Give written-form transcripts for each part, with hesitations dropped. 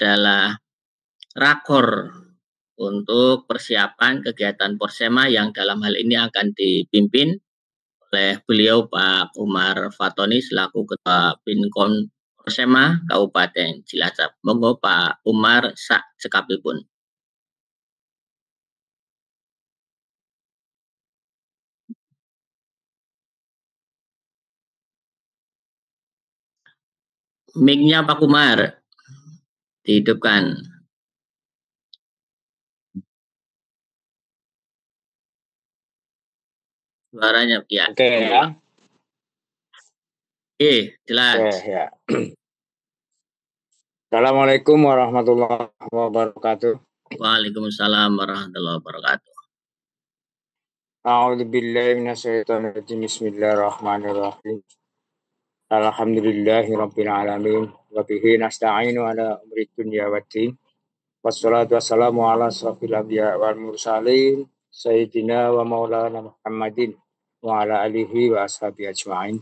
adalah rakor untuk persiapan kegiatan Porsema yang dalam hal ini akan dipimpin oleh beliau Pak Umar Fatoni selaku Ketua Pinkon Porsema Kabupaten Cilacap. Monggo Pak Umar sak cekapipun. Mic-nya Pak Umar dihidupkan. Suaranya ya. Oke ya. Oke, jelas. Oke ya. Assalamualaikum warahmatullahi wabarakatuh. Waalaikumsalam warahmatullahi wabarakatuh. A'udzubillahi minasyaitonirrajim. Bismillahirrahmanirrahim. Alhamdulillahirabbil alamin wa bihi nasta'inu ala umri dunya waddin. Wassalatu wassalamu ala asrofil anbiya wal mursalin sayyidina wa maulana Muhammadin wa ala alihi wa ashabihi ajma'in.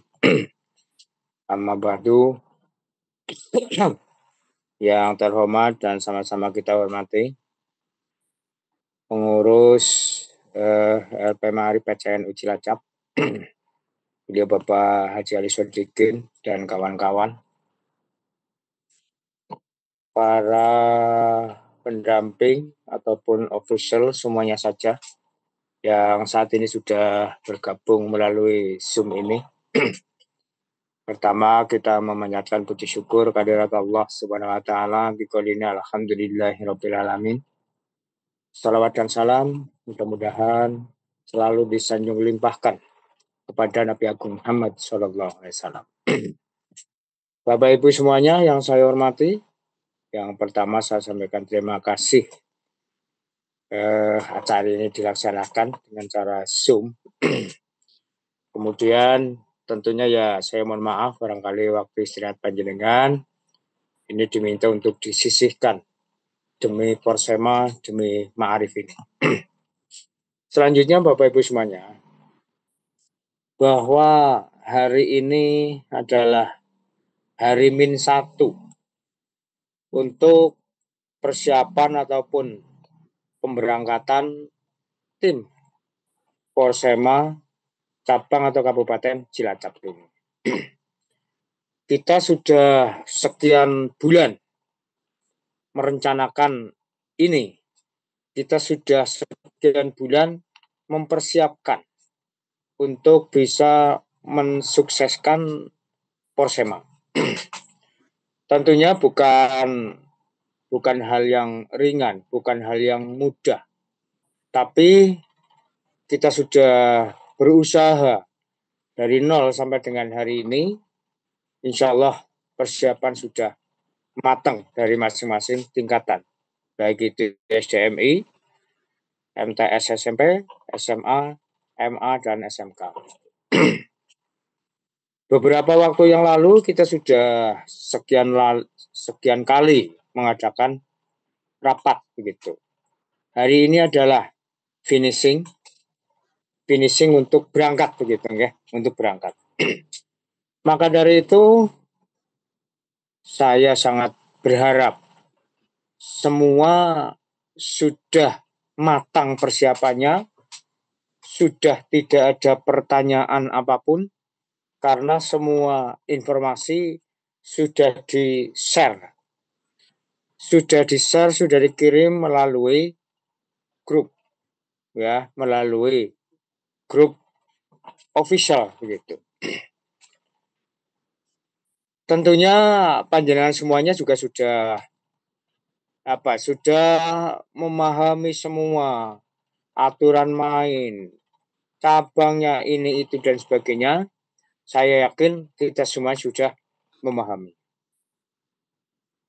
Amma ba'du. Yang terhormat dan sama-sama kita hormati pengurus LP Ma'arif PCNU Cilacap, beliau Bapak Haji Ali Sodikin dan kawan-kawan, para pendamping ataupun official semuanya saja yang saat ini sudah bergabung melalui Zoom ini. Pertama, kita memanjatkan puji syukur kehadirat Allah Subhanahu wa taala biqoulina alhamdulillahirabbil alamin. Salawat dan salam mudah-mudahan selalu disanjung limpahkan kepada Nabi Agung Muhammad SAW. Bapak Ibu semuanya yang saya hormati, yang pertama saya sampaikan terima kasih acara ini dilaksanakan dengan cara Zoom. Kemudian tentunya ya saya mohon maaf barangkali waktu istirahat panjenengan ini diminta untuk disisihkan demi Porsema, demi Ma'arif ini. Selanjutnya Bapak Ibu semuanya, bahwa hari ini adalah hari -1 untuk persiapan ataupun pemberangkatan tim Porsema cabang atau Kabupaten Cilacap ini. Kita sudah sekian bulan merencanakan ini. Kita sudah sekian bulan mempersiapkan untuk bisa mensukseskan Porsema. Tentunya bukan hal yang ringan, bukan hal yang mudah. Tapi kita sudah berusaha dari nol sampai dengan hari ini. Insya Allah persiapan sudah matang dari masing-masing tingkatan. Baik itu SDMI, MTS SMP, SMA, MA, dan SMK. Beberapa waktu yang lalu kita sudah sekian kali mengadakan rapat begitu. Hari ini adalah finishing untuk berangkat begitu ya, untuk berangkat. Maka dari itu saya sangat berharap semua sudah matang persiapannya, sudah tidak ada pertanyaan apapun karena semua informasi sudah di-share. Sudah dikirim melalui grup ya, melalui grup official begitu. Tentunya panjenengan semuanya juga sudah memahami semua aturan main, cabangnya ini itu dan sebagainya. Saya yakin kita semua sudah memahami.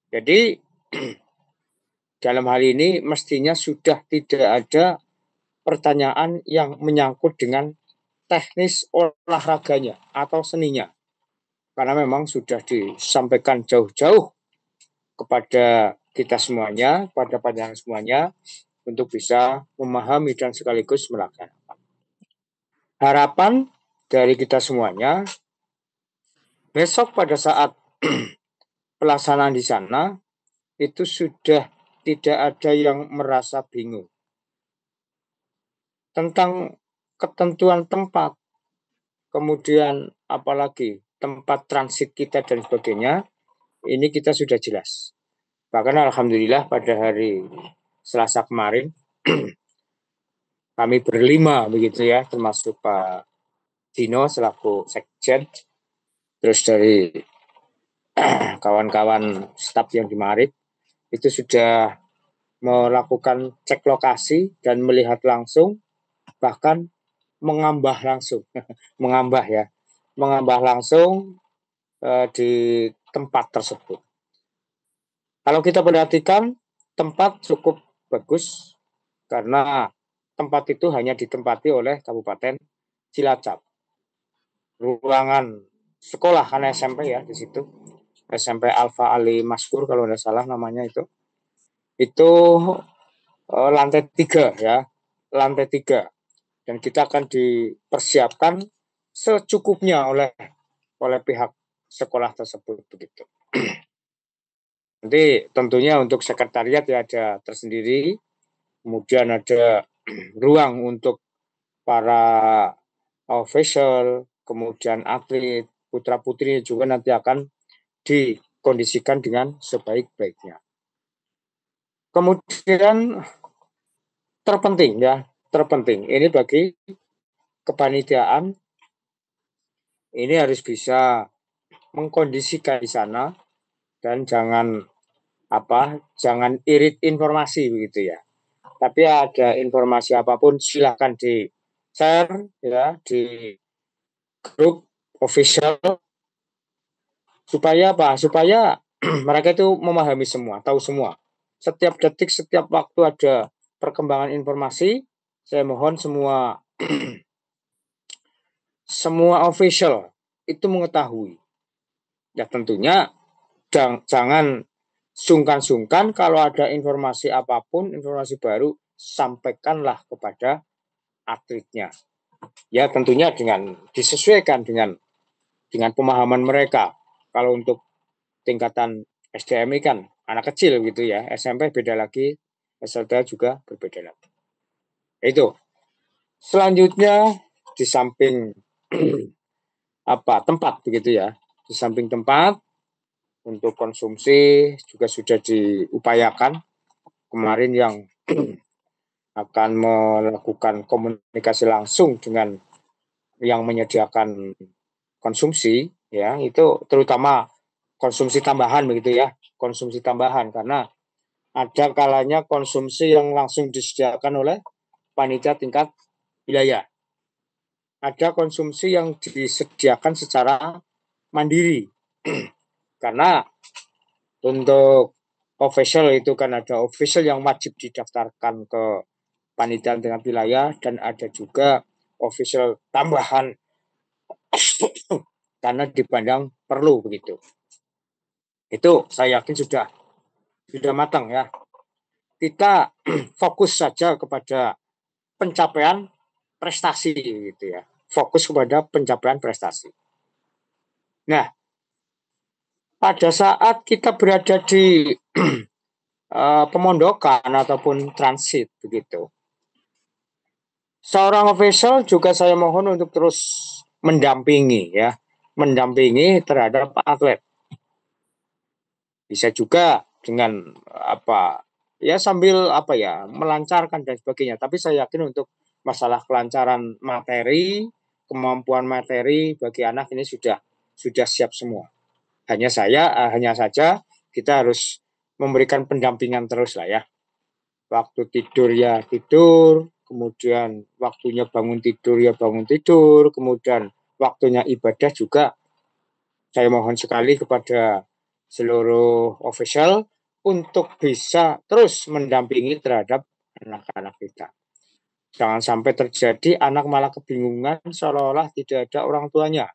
Jadi dalam hal ini mestinya sudah tidak ada pertanyaan yang menyangkut dengan teknis olahraganya atau seninya. Karena memang sudah disampaikan jauh-jauh kepada kita semuanya, pada panjenengan semuanya, untuk bisa memahami dan sekaligus melaksanakan. Harapan dari kita semuanya, besok pada saat pelaksanaan di sana, itu sudah tidak ada yang merasa bingung. Tentang ketentuan tempat, kemudian apalagi tempat transit kita dan sebagainya, ini kita sudah jelas. Bahkan alhamdulillah pada hari Selasa kemarin kami berlima begitu ya, termasuk Pak Dino selaku sekjen, terus dari kawan-kawan staf yang di Marit itu sudah melakukan cek lokasi dan melihat langsung, bahkan mengambah langsung, mengambah langsung di tempat tersebut. Kalau kita perhatikan, tempat cukup bagus karena tempat itu hanya ditempati oleh Kabupaten Cilacap. Ruangan sekolah kan SMP ya di situ, SMP Alfa Ali Maskur kalau tidak salah namanya itu lantai 3 ya, lantai 3, dan kita akan dipersiapkan secukupnya oleh pihak sekolah tersebut begitu. Nanti tentunya untuk sekretariat ya ada tersendiri, kemudian ada ruang untuk para official, kemudian atlet, putra-putri juga nanti akan dikondisikan dengan sebaik-baiknya. Kemudian terpenting ini bagi kepanitiaan ini harus bisa mengkondisikan di sana dan jangan irit informasi begitu ya. Tapi ada informasi apapun silahkan di share ya di grup official supaya mereka itu memahami semua, tahu semua. Setiap detik, setiap waktu ada perkembangan informasi, saya mohon semua official itu mengetahui. Ya tentunya jangan sungkan-sungkan kalau ada informasi apapun, informasi baru, sampaikanlah kepada atletnya. Ya tentunya disesuaikan dengan pemahaman mereka. Kalau untuk tingkatan SDM kan anak kecil gitu ya, SMP beda lagi, SLTA juga berbeda lagi. Itu. Selanjutnya di samping tempat begitu ya. Di samping tempat untuk konsumsi juga sudah diupayakan kemarin yang akan melakukan komunikasi langsung dengan yang menyediakan konsumsi ya, itu terutama konsumsi tambahan begitu ya, konsumsi tambahan karena ada kalanya konsumsi yang langsung disediakan oleh panitia tingkat wilayah. Ada konsumsi yang disediakan secara mandiri. Karena untuk official itu kan ada official yang wajib didaftarkan ke panitia tingkat wilayah dan ada juga official tambahan karena dipandang perlu begitu. Itu saya yakin sudah matang ya. Kita fokus saja kepada pencapaian prestasi gitu ya. Fokus kepada pencapaian prestasi. Nah, pada saat kita berada di pemondokan ataupun transit begitu, seorang official juga saya mohon untuk terus mendampingi terhadap atlet. Bisa juga dengan sambil melancarkan dan sebagainya. Tapi saya yakin untuk masalah kelancaran materi, kemampuan materi bagi anak ini sudah siap semua. Hanya saja kita harus memberikan pendampingan terus lah ya. Waktu tidur ya tidur, kemudian waktunya bangun tidur ya bangun tidur, kemudian waktunya ibadah juga saya mohon sekali kepada seluruh official untuk bisa terus mendampingi terhadap anak-anak kita. Jangan sampai terjadi anak malah kebingungan seolah-olah tidak ada orang tuanya.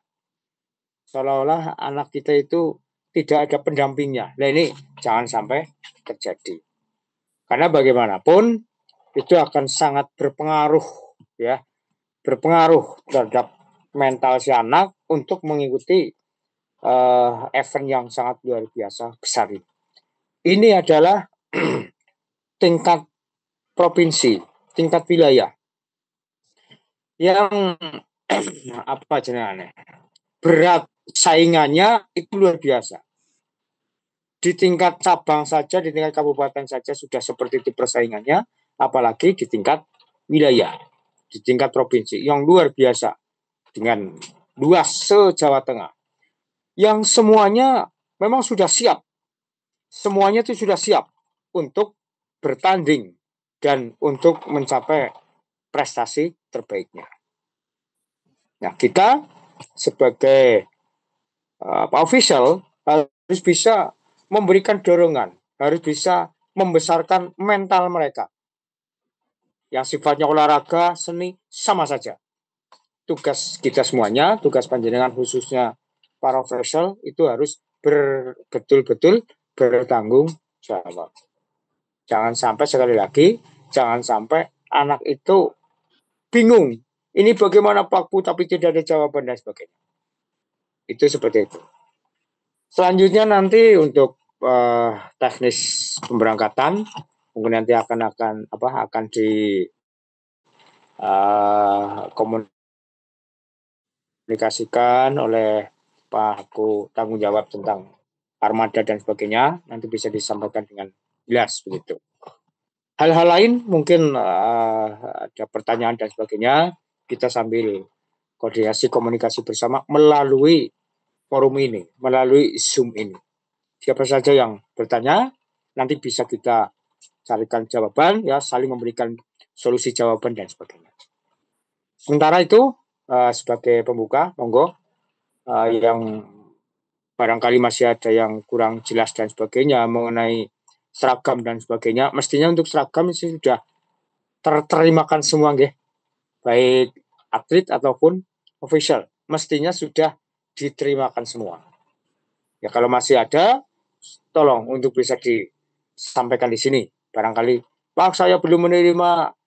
Seolah-olah anak kita itu tidak ada pendampingnya. Nah ini jangan sampai terjadi. Karena bagaimanapun itu akan sangat berpengaruh terhadap mental si anak untuk mengikuti event yang sangat luar biasa besar ini. ini adalah tingkat provinsi, tingkat wilayah yang apa jenenge berat saingannya itu luar biasa. Di tingkat cabang saja, di tingkat kabupaten saja sudah seperti itu persaingannya, apalagi di tingkat wilayah, di tingkat provinsi yang luar biasa dengan luas se-Jawa Tengah. Yang semuanya memang sudah siap. Semuanya itu sudah siap untuk bertanding dan untuk mencapai prestasi terbaiknya. Nah, kita sebagai official harus bisa memberikan dorongan, harus bisa membesarkan mental mereka. Yang sifatnya olahraga, seni, sama saja. Tugas kita semuanya, tugas panjenengan khususnya para official itu harus betul-betul bertanggung jawab. Jangan sampai sekali lagi, jangan sampai anak itu bingung. Ini bagaimana Pak Bu, tapi tidak ada jawaban dan sebagainya. Itu seperti itu. Selanjutnya nanti untuk teknis pemberangkatan mungkin nanti akan dikomunikasikan oleh Pak Aku tanggung jawab tentang armada dan sebagainya, nanti bisa disampaikan dengan jelas begitu. Hal-hal lain mungkin ada pertanyaan dan sebagainya, kita sambil koordinasi komunikasi bersama melalui forum ini, melalui Zoom ini. Siapa saja yang bertanya, nanti bisa kita carikan jawaban, ya saling memberikan solusi jawaban dan sebagainya. Sementara itu, sebagai pembuka, monggo yang barangkali masih ada yang kurang jelas dan sebagainya mengenai seragam dan sebagainya, mestinya untuk seragam ini sudah terterimakan semua, nggih, baik atlet ataupun official, mestinya sudah diterimakan semua. Ya kalau masih ada, tolong untuk bisa disampaikan di sini. Barangkali, Pak, saya belum menerima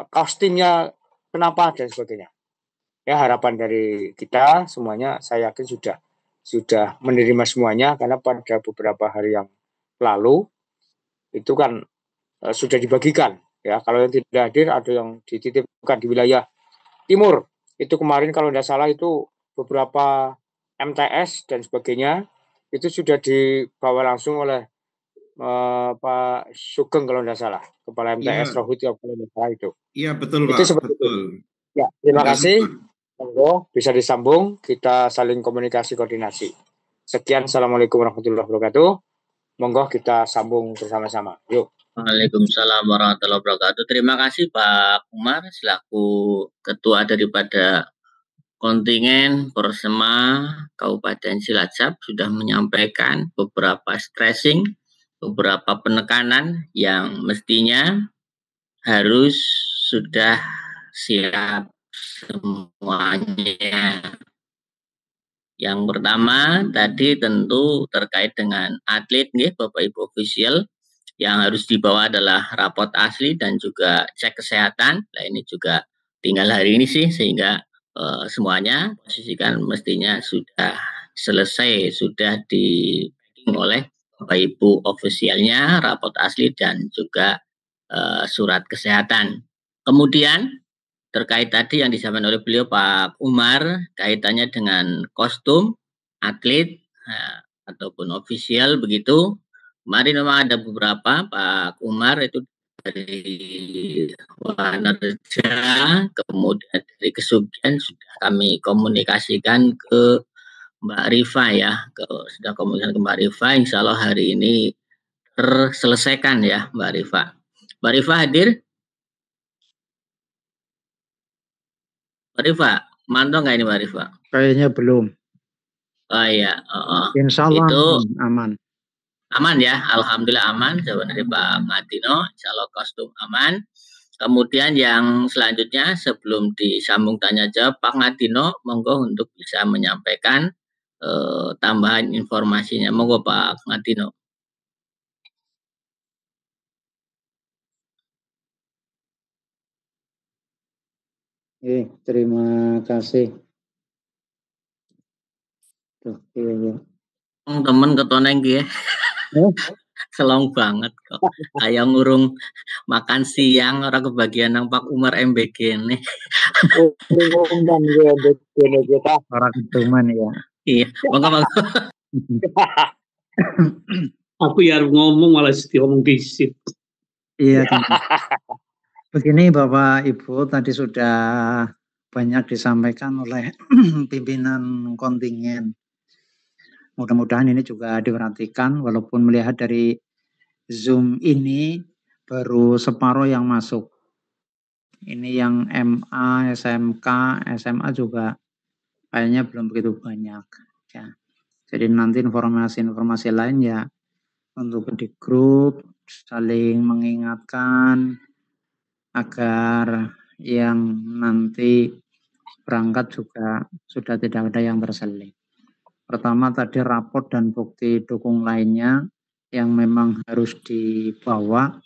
kostumnya, kenapa dan sebagainya. Ya harapan dari kita semuanya, saya yakin sudah menerima semuanya karena pada beberapa hari yang lalu itu kan sudah dibagikan. Ya kalau yang tidak hadir ada yang dititipkan di wilayah timur. Itu kemarin kalau tidak salah itu beberapa MTS dan sebagainya itu sudah dibawa langsung oleh Pak Sugeng kalau tidak salah, kepala MTS Iya, Rohut kalau tidak salah itu. iya betul Itu Pak, seperti itu. betul. Ya, terima Agak kasih. lupa. Monggo bisa disambung, kita saling komunikasi koordinasi. Sekian, assalamualaikum warahmatullahi wabarakatuh. Monggo kita sambung bersama-sama. Yuk. Waalaikumsalam warahmatullahi wabarakatuh. Terima kasih Pak Umar selaku ketua daripada kontingen Persema Kabupaten Cilacap sudah menyampaikan beberapa stressing, beberapa penekanan yang mestinya harus sudah siap semuanya. Yang pertama tadi tentu terkait dengan atlet nih Bapak Ibu official yang harus dibawa adalah rapot asli dan juga cek kesehatan. Nah ini juga tinggal hari ini sih sehingga semuanya posisikan mestinya sudah selesai, sudah di packing oleh Bapak Ibu ofisialnya, rapot asli dan juga surat kesehatan. Kemudian terkait tadi yang disampaikan oleh beliau Pak Umar kaitannya dengan kostum atlet ataupun official begitu. Kemarin memang ada beberapa Pak Umar itu dari Wanareja, kemudian dari Kesugian sudah kami komunikasikan ke Mbak Rifa ya, sudah komunikasi ke Mbak Rifa. Insya Allah hari ini terselesaikan ya Mbak Rifa. Mbak Rifa hadir? Mbak Rifa, mantau nggak ini Mbak Rifa? Kayaknya belum. Oh iya, Insya Allah itu aman. aman ya, alhamdulillah aman. Jawaban dari Pak Ngatino, insya Allah kostum aman. Kemudian yang selanjutnya sebelum disambung tanya jawab Pak Ngatino, monggo untuk bisa menyampaikan tambahan informasinya. Monggo Pak Ngatino. Terima kasih. Tuh, iya. Temen ketoneng ya. Selong banget kok. Kayak ngurung makan siang orang kebagian nang Pak Umar MBG nih. Umpan gue kita. Orang keduman ya. Iya, monggo. Aku ya ngomong malah diomong disit. Iya. Begini Bapak Ibu, tadi sudah banyak disampaikan oleh pimpinan kontingen. Mudah-mudahan ini juga diperhatikan, walaupun melihat dari Zoom ini baru separuh yang masuk. Ini yang MA, SMK, SMA juga kayaknya belum begitu banyak. Ya. Jadi nanti informasi-informasi lain ya untuk di grup saling mengingatkan agar yang nanti berangkat juga sudah tidak ada yang terselit. Pertama tadi raport dan bukti dukung lainnya yang memang harus dibawa.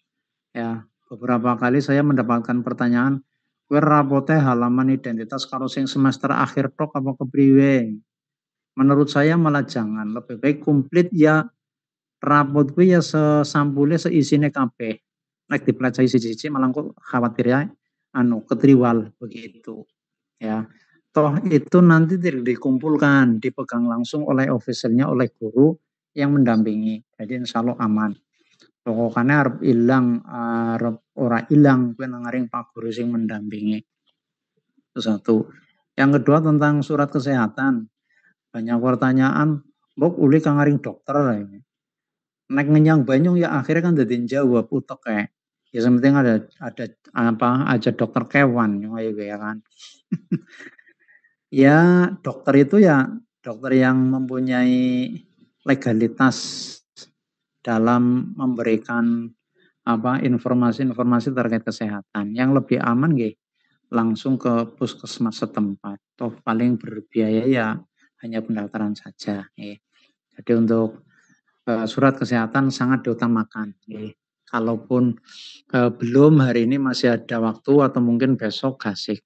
Ya, beberapa kali saya mendapatkan pertanyaan, "Kowe rapote halaman identitas karo sing semester akhir tok apa kepriwe?" Menurut saya malah jangan, lebih baik komplit ya rapot kuwi ya sesampule seisine kabeh. Nek dipelajari siji-siji malah kok khawatir ya ketriwal begitu. Ya. Toh itu nanti tidak dikumpulkan, dipegang langsung oleh officernya, oleh guru yang mendampingi. Jadi insya Allah aman. Pokoknya harap ilang, harap ora ilang, kuwi ngaring Pak Guru sing mendampingi. Itu satu. Yang kedua tentang surat kesehatan. Banyak pertanyaan, "Mbok uli kang ngaring dokter." Nek ngenyang Banyung ya akhirnya kan dadi jawab utek kayak. Ya sementing ada apa aja dokter kewan ya kan. Ya dokter itu ya dokter yang mempunyai legalitas dalam memberikan apa informasi-informasi terkait kesehatan. Yang lebih aman nggih langsung ke puskesmas setempat. Toh paling berbiaya ya hanya pendaftaran saja. Jadi untuk surat kesehatan sangat diutamakan. Kalaupun belum hari ini masih ada waktu atau mungkin besok gasik.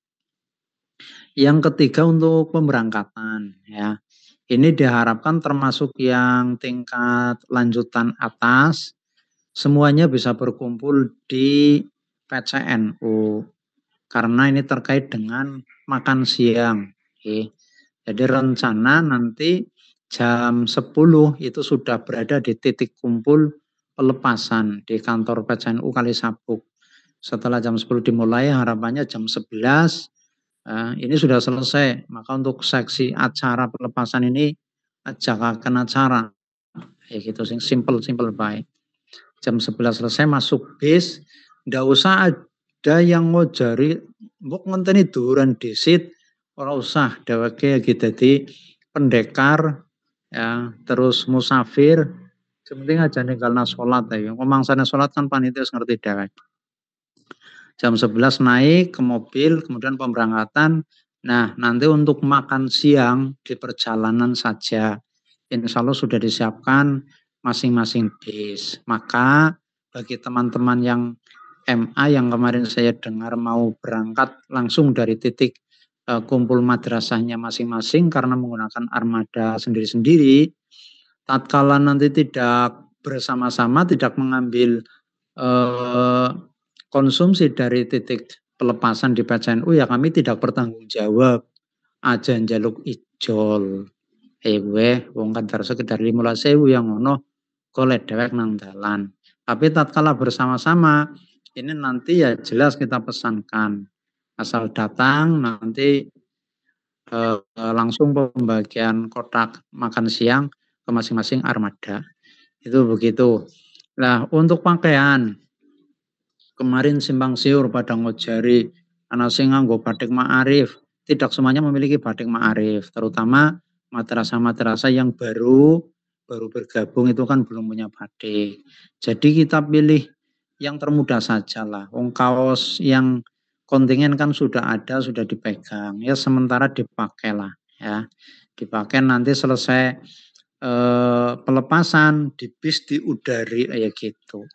Yang ketiga untuk pemberangkatan ya. Ini diharapkan termasuk yang tingkat lanjutan atas semuanya bisa berkumpul di PCNU karena ini terkait dengan makan siang. Jadi rencana nanti jam 10 itu sudah berada di titik kumpul pelepasan di kantor PCNU Kalisabuk. Setelah jam 10 dimulai harapannya jam 11 ini sudah selesai. Maka untuk seksi acara pelepasan ini ajakan acara. Ya gitu sing simple baik. Jam 11 selesai masuk bis, ndak usah ada yang ngojari mbok ngenteni duran disit, ora usah dheweke iki dadi pendekar ya, terus musafir, sementing aja ninggalna salat ya. Ngomong salat kan panitia ngerti dhewek. Jam 11 naik ke mobil, kemudian pemberangkatan. Nah, nanti untuk makan siang di perjalanan saja. Insya Allah sudah disiapkan masing-masing bis. Maka bagi teman-teman yang MA yang kemarin saya dengar mau berangkat langsung dari titik kumpul madrasahnya masing-masing karena menggunakan armada sendiri-sendiri, tatkala nanti tidak bersama-sama, tidak mengambil konsumsi dari titik pelepasan di PCNU ya kami tidak bertanggung jawab aja njaluk ijol wong kadar sekedar 15.000 yang ngono golek dhewek nang dalan tapi tatkala bersama-sama ini nanti ya jelas kita pesankan asal datang nanti langsung pembagian kotak makan siang ke masing-masing armada itu begitu. Nah untuk pakaian kemarin simpang siur pada ngojari anak sing nganggo batik ma'arif, tidak semuanya memiliki batik ma'arif, terutama madrasah-madrasah yang baru bergabung itu kan belum punya batik. Jadi kita pilih yang termudah saja lah. Wong kaos yang kontingen kan sudah ada, sudah dipegang. Ya sementara dipakai lah ya. Dipakai nanti selesai pelepasan di bis diudari kayak gitu.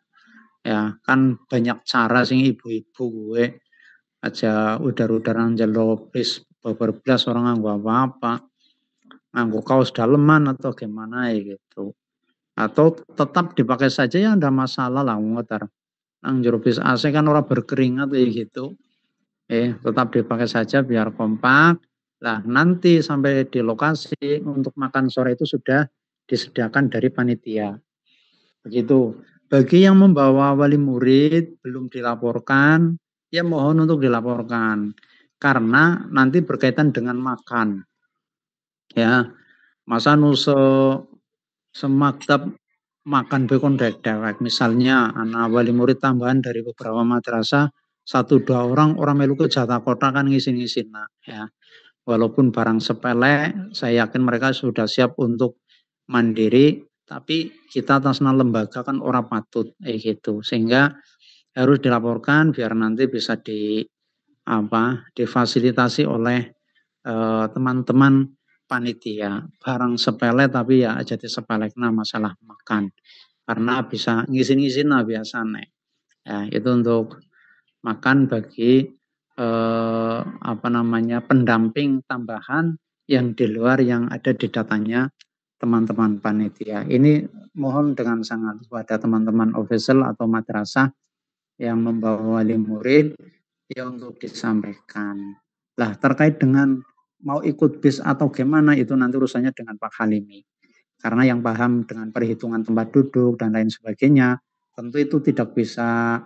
Ya kan banyak cara sing ibu-ibu gue aja udar-udaran jelo bis babar blas orang nganggo apa-apa nganggo kaos daleman atau gimana ya gitu Atau tetap dipakai saja ya ada masalah lah, ngotar. Nang jero bis AC kan orang berkeringat kayak gitu. Tetap dipakai saja biar kompak. Nah, nanti sampai di lokasi untuk makan sore itu sudah disediakan dari panitia. Begitu. Bagi yang membawa wali murid belum dilaporkan, ya mohon untuk dilaporkan. Karena nanti berkaitan dengan makan. Ya, masa semaktab makan bekon dewek. Misalnya anak wali murid tambahan dari beberapa madrasah, 1-2 orang melu ke jatah kota kan ngisin-ngisin, nah, ya. Walaupun barang sepele, saya yakin mereka sudah siap untuk mandiri, tapi kita atas nama lembaga kan orang patut gitu. Sehingga harus dilaporkan biar nanti bisa difasilitasi oleh teman-teman panitia. Barang sepele tapi ya jadi sepele karena masalah makan. Karena bisa ngisin-ngisin lah biasanya. Ya, itu untuk makan bagi pendamping tambahan yang di luar yang ada di datanya teman-teman panitia. Ini mohon dengan sangat kepada teman-teman official atau madrasah yang membawa wali murid ya untuk disampaikan. Lah terkait dengan mau ikut bis atau gimana itu nanti urusannya dengan Pak Halimi. Karena yang paham dengan perhitungan tempat duduk dan lain sebagainya, tentu itu tidak bisa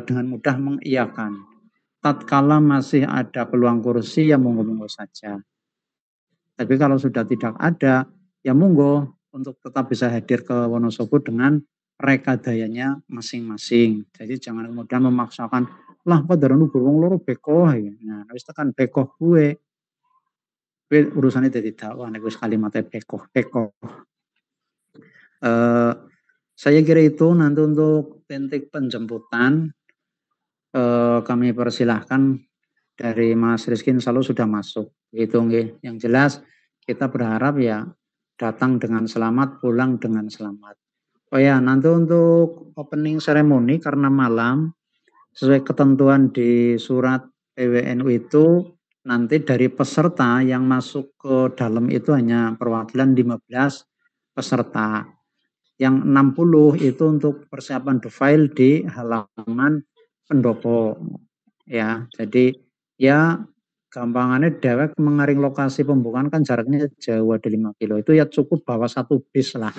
dengan mudah mengiyakan. Tatkala masih ada peluang kursi ya monggo-monggo saja. Tapi kalau sudah tidak ada ya monggo untuk tetap bisa hadir ke Wonosobo dengan rekadayanya masing-masing. Jadi jangan kemudian memaksakan lah kok darane wong loro bekoh ya. Nah, wis tekan bekoh gue urusannya dadi dakwah nek wis kalimatnya bekoh. Saya kira itu nanti untuk titik penjemputan kami persilahkan dari Mas Rizky insya Allah sudah masuk. Gitu nggih. Yang jelas kita berharap ya datang dengan selamat, pulang dengan selamat. Oh ya, nanti untuk opening ceremony karena malam sesuai ketentuan di surat PWNU itu nanti dari peserta yang masuk ke dalam itu hanya perwakilan 15 peserta. Yang 60 itu untuk persiapan the file di halaman pendopo. Ya, jadi ya gampangannya dewek mengaring lokasi pembukaan kan jaraknya jauh ada 5 kilo. Itu ya cukup bawa 1 bis lah.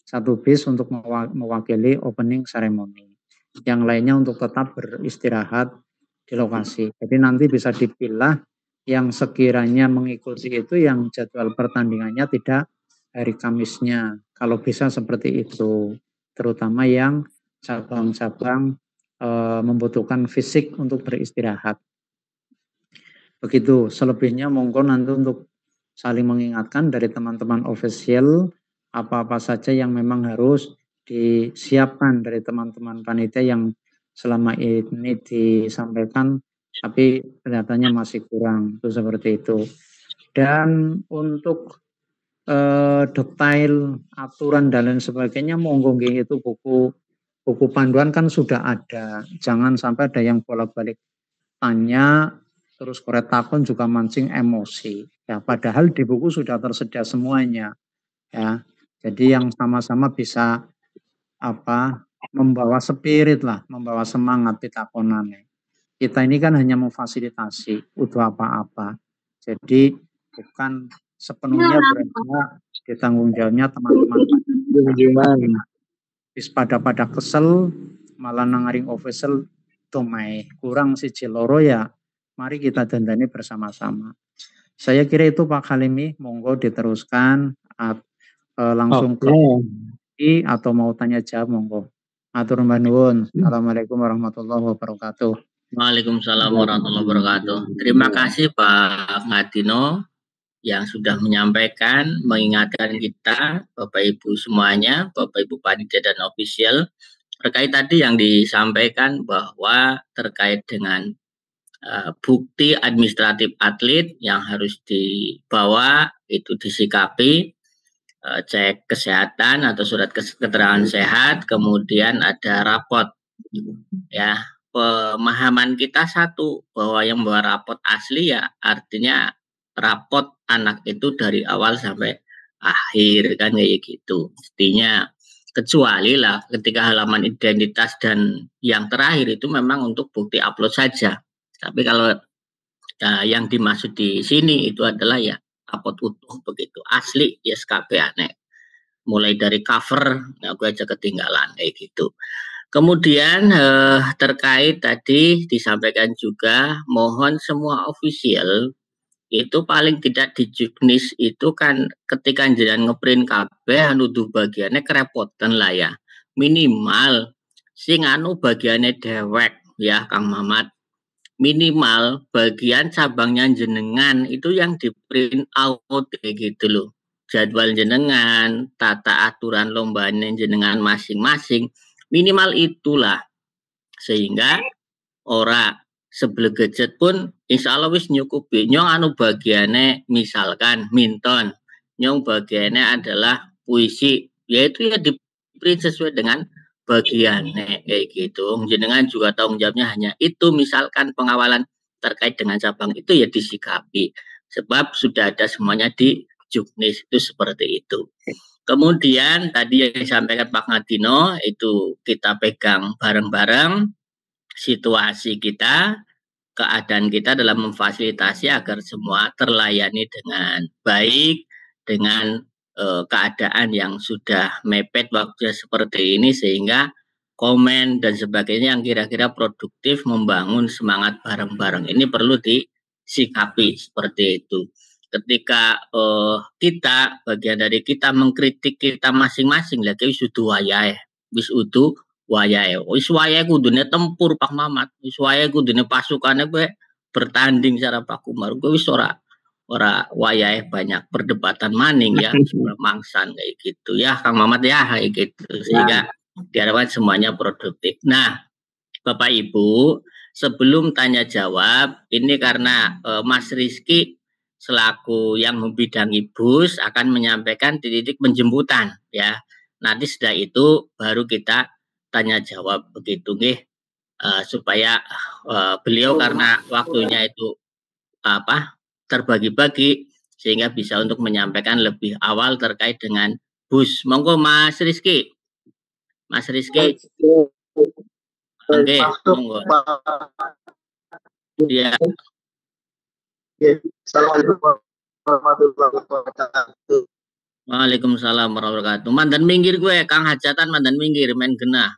1 bis untuk mewakili opening ceremony. Yang lainnya untuk tetap beristirahat di lokasi. Jadi nanti bisa dipilah yang sekiranya mengikuti itu yang jadwal pertandingannya tidak hari Kamisnya. Kalau bisa seperti itu. Terutama yang cabang-cabang membutuhkan fisik untuk beristirahat. Begitu, selebihnya monggo nanti untuk saling mengingatkan dari teman-teman official apa-apa saja yang memang harus disiapkan dari teman-teman panitia yang selama ini disampaikan tapi kelihatannya masih kurang, itu seperti itu. Dan untuk detail aturan dan lain sebagainya monggo itu buku panduan kan sudah ada, jangan sampai ada yang bolak-balik tanya terus korek takon juga mancing emosi ya, padahal di buku sudah tersedia semuanya ya. Jadi yang sama-sama bisa membawa spirit lah, membawa semangat pitakonannya. Kita ini kan hanya memfasilitasi, udah apa-apa. Jadi bukan sepenuhnya berada di tanggung jawabnya teman-teman. Bis pada kesel malah nangaring official domai kurang si Ciloro ya. Mari kita dandani bersama-sama. Saya kira itu Pak Halimi, monggo diteruskan langsung ke atau mau tanya jawab monggo. Atur nuwun. Assalamualaikum warahmatullahi wabarakatuh. Waalaikumsalam warahmatullahi wabarakatuh. Terima kasih Pak Ngadino yang sudah menyampaikan, mengingatkan kita, Bapak Ibu semuanya, Bapak Ibu panitia dan official, terkait tadi yang disampaikan bahwa terkait dengan bukti administratif atlet yang harus dibawa itu disikapi, cek kesehatan atau surat keterangan sehat, kemudian ada rapot. Ya, pemahaman kita satu bahwa yang membawa rapot asli ya artinya rapot anak itu dari awal sampai akhir kan kayak gitu. Mestinya kecuali lah ketika halaman identitas dan yang terakhir itu memang untuk bukti upload saja. Tapi kalau yang dimaksud di sini itu adalah ya upload utuh begitu, asli ya SKP aneh. Mulai dari cover, aku aja ketinggalan kayak gitu. Kemudian terkait tadi disampaikan juga, mohon semua official itu paling tidak di juknis itu kan ketika jenengan ngeprint kabeh nuduh bagiannya kerepotan lah ya. Minimal sing anu bagiannya dewek ya Kang Mamat. Minimal bagian cabangnya jenengan itu yang di print out kayak gitu loh. Jadwal jenengan, tata aturan lombanya jenengan masing-masing, minimal itulah sehingga ora sebelegejet pun insya Allah wis nyukupi. Nyong anu bagiannya misalkan minton, nyong bagiannya adalah puisi, yaitu ya di print sesuai dengan bagiannya kayak gitu. Jenengan juga tanggung jawabnya hanya itu, misalkan pengawalan terkait dengan cabang itu ya disikapi. Sebab sudah ada semuanya di juknis itu seperti itu. Kemudian tadi yang disampaikan Pak Ngadino itu kita pegang bareng-bareng situasi kita, keadaan kita dalam memfasilitasi agar semua terlayani dengan baik, dengan keadaan yang sudah mepet waktunya seperti ini sehingga komen dan sebagainya yang kira-kira produktif membangun semangat bareng-bareng ini perlu disikapi seperti itu. Ketika kita bagian dari kita mengkritik kita masing-masing lagi wis udu wayahe, wis udu wayahe. Wis wayahe kudune tempur Pak Mamat, wis wayahe kudune pasukane kowe bertanding secara Pak Kumar. Kowe wis ora wayahe banyak perdebatan maning ya, mangsan kayak gitu ya Kang Mamat ya kayak gitu sehingga diharapkan semuanya produktif. Nah, Bapak Ibu, sebelum tanya jawab, ini karena Mas Rizky selaku yang membidangi bus akan menyampaikan titik penjemputan ya. Nanti setelah itu baru kita tanya jawab begitu nih supaya beliau karena waktunya itu terbagi-bagi sehingga bisa untuk menyampaikan lebih awal terkait dengan bus. Monggo Mas Rizky. Mas Rizky. Oke, monggo. Iya. Assalamualaikum warahmatullahi wabarakatuh. Waalaikumsalam warahmatullahi wabarakatuh. Mandan minggir gue, Kang Hajatan mandan minggir, main genah.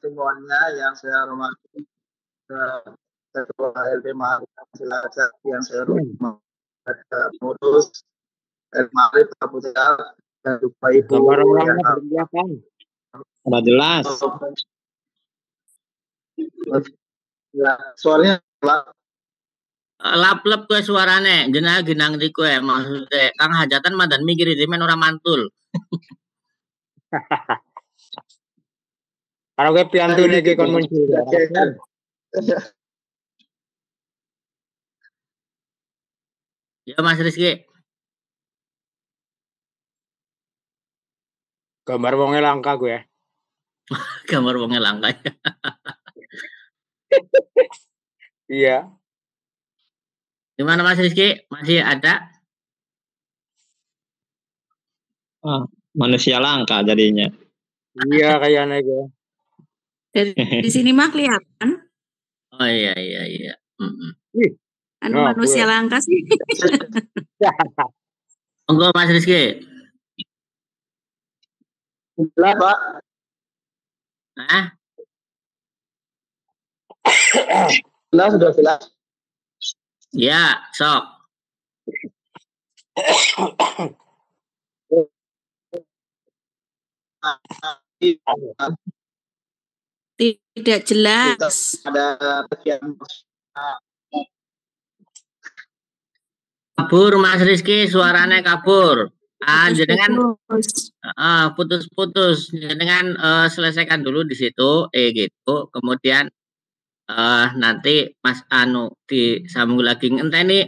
Semuanya yang saya hormati, Ketua LP Mahasiswa yang saya hormati, pengurus LMARI Pak Putra dan Bapak Ibu. Sudah jelas. Ya, suaranya lap-lap gue suarane, jenah ginang di gue, maksudnya Kang Hajatan mandan minggir di men orang mantul. Kalau gue piantu nih ke kon muncul. Ya Mas Rizky. Gambar wonge langka gue. Gambar wonge langka. Iya. Gimana Mas Rizky? Masih ada? Manusia langka jadinya. Iya kayaknya gue. Di sini mah kelihatan. Oh iya. Kan manusia langka sih. Monggo Mas Rizky. jelas, Pak. Jelas, sudah jelas. Ya, sok. Tidak jelas. Ada bagian kabur Mas Rizky, suaranya kabur. Jenengan putus-putus. Jenengan selesaikan dulu di situ, gitu. Kemudian nanti Mas Anu disambung lagi. Ngenteni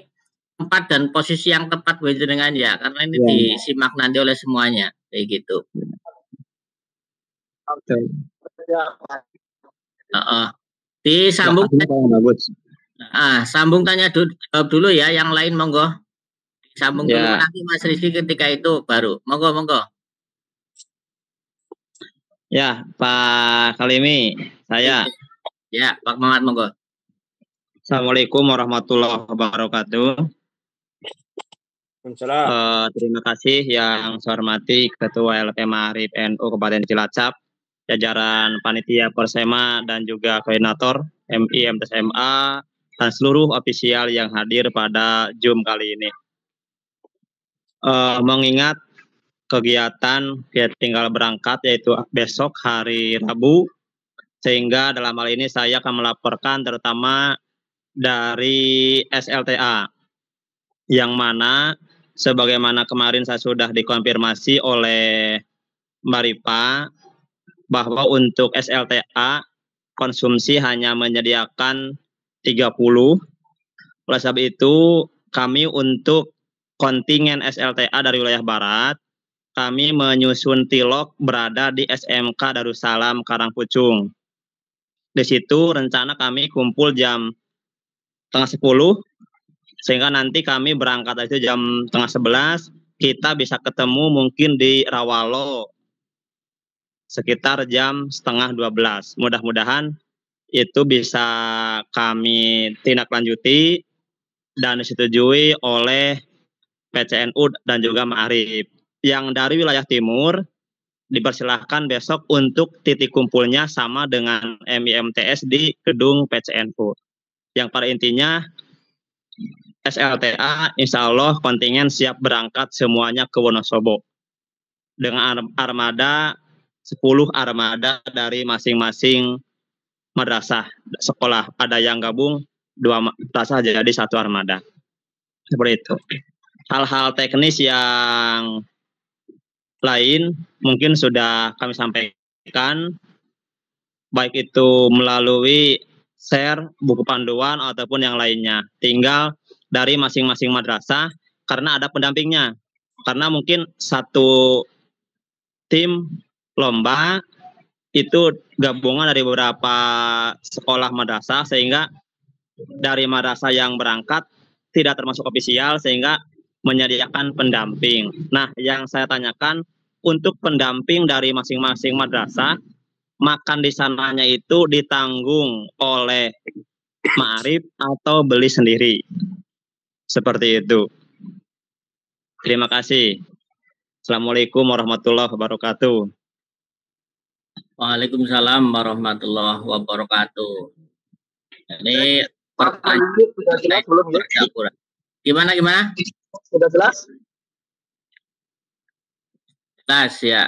tempat dan posisi yang tepat buat jenengan ya, karena ini disimak nanti oleh semuanya, kayak gitu. Disambung. Sambung tanya jawab dulu ya, yang lain monggo. Sambung dulu Ya. nanti Mas Rizky ketika itu baru. Monggo. Ya, Pak Kalimi, saya. Ya, Pak Mamat monggo. Assalamualaikum warahmatullahi wabarakatuh. Terima kasih yang saya hormati Ketua LP Ma'arif NU Kabupaten Cilacap, jajaran panitia Persema dan juga koordinator MI MTSMA dan seluruh ofisial yang hadir pada Zoom kali ini. Mengingat kegiatan tinggal berangkat yaitu besok hari Rabu, sehingga dalam hal ini saya akan melaporkan terutama dari SLTA, yang mana sebagaimana kemarin saya sudah dikonfirmasi oleh Mbak Ripa bahwa untuk SLTA konsumsi hanya menyediakan 30. Oleh sebab itu kami untuk kontingen SLTA dari wilayah barat, kami menyusun tilok berada di SMK Darussalam Karangpucung. Di situ rencana kami kumpul jam 10:30, sehingga nanti kami berangkat itu jam 10:30, kita bisa ketemu mungkin di Rawalo sekitar jam 11:30. Mudah-mudahan itu bisa kami tindak lanjuti dan disetujui oleh PCNU dan juga Ma'arif. Yang dari wilayah timur dipersilahkan besok untuk titik kumpulnya sama dengan MIMTS di gedung PCNU. Yang pada intinya SLTA insya Allah kontingen siap berangkat semuanya ke Wonosobo dengan armada 10 armada dari masing-masing madrasah sekolah. Ada yang gabung 2 madrasah jadi 1 armada. Seperti itu. Hal-hal teknis yang lain mungkin sudah kami sampaikan, baik itu melalui share buku panduan ataupun yang lainnya. Tinggal dari masing-masing madrasah karena ada pendampingnya. Karena mungkin satu tim lomba itu gabungan dari beberapa sekolah madrasah, sehingga dari madrasah yang berangkat tidak termasuk ofisial sehingga menyediakan pendamping. Nah, yang saya tanyakan untuk pendamping dari masing-masing madrasah, makan di sananya itu ditanggung oleh Ma'arif atau beli sendiri? Seperti itu. Terima kasih. Assalamualaikum warahmatullahi wabarakatuh. Waalaikumsalam warahmatullahi wabarakatuh. Ini pertanyaan sudah jelas belum ya? Gimana? Sudah jelas? Jelas ya.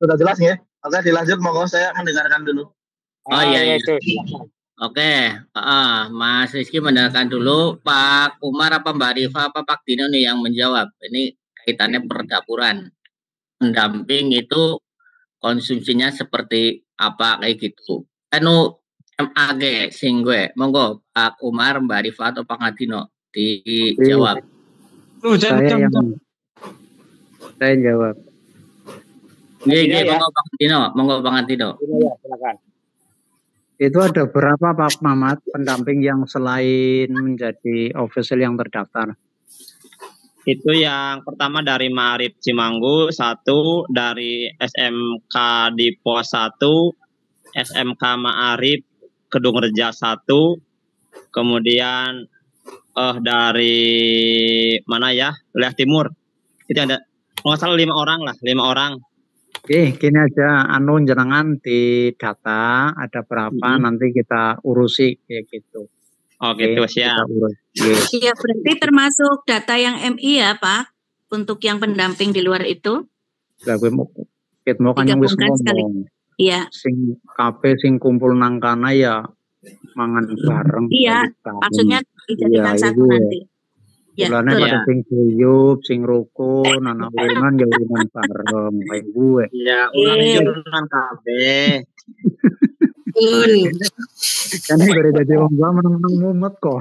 Sudah jelas ya? Oke, dilanjut monggo, saya mendengarkan dulu. Oh iya. Oke, Mas Rizky mendengarkan dulu. Pak Umar apa Mbak Rifa apa Pak Dino nih yang menjawab. Ini kaitannya perdapuran. Pendamping itu konsumsinya seperti apa kayak gitu. Anu MAG sing gue. Monggo Pak Umar, Mbak Rifa atau Pak Dino dijawab. Saya jawab. Monggo Pak Dino. Silakan. Itu ada berapa Pak Mamat pendamping yang selain menjadi official yang terdaftar? Itu yang pertama dari Ma'arif Cimanggu 1, dari SMK di Pos 1, SMK Ma'arif Kedung Reja 1, kemudian dari mana ya? Wilayah Timur. Itu ada nggak salah 5 orang lah, 5 orang. Oke, gini aja, jenengan di data ada berapa nanti kita urusi kayak gitu. Oke, gitu siap. Iya, berarti termasuk data yang MI ya Pak, untuk yang pendamping di luar itu. Lah gue mau kan yang wis ngomong. Iya. Sing kabeh sing kumpul nang kana ya mangan bareng. Iya, maksudnya dijadikan satu nanti. Ya, pada sing guyup, sing rukun, anak urunan ya urunan bareng kayak gue. Iya, urunan kabeh. Kan gara jadi wong gua meneng-meneng mumet kok.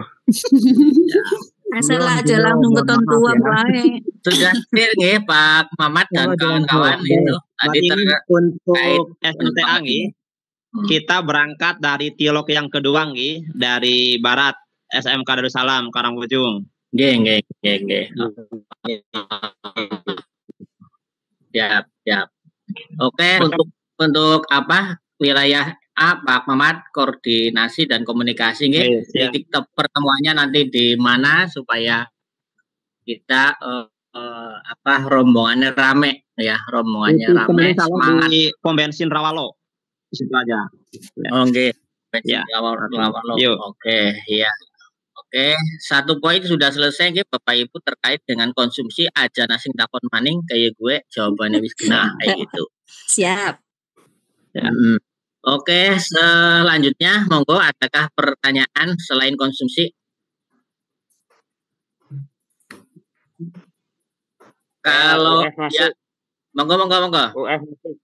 Asal aja langsung ketentuan wae. Sudah clear nggih Pak Mamat dan kawan-kawan itu. Tadi untuk SLTA nggih, kita berangkat dari tilok yang kedua nggih, dari barat. SMK Darussalam Karangujung. Nggih. Siap. Oke, untuk apa wilayah A, Pak Mamat, koordinasi dan komunikasi nggih. Titik pertemuannya nanti di mana supaya kita rombongannya rame ya, rombongannya rame, semangat. Di pom bensin Rawalo. Di situ aja. Oke. Ya. Rawalo. Oke, iya. Oke, satu poin sudah selesai nggih Bapak Ibu terkait dengan konsumsi aja nasi takon maning kayak gue jawabannya wis kena kayak gitu. Siap. Ya. Oke, selanjutnya monggo adakah pertanyaan selain konsumsi? Kalau ya, monggo. UF masuk.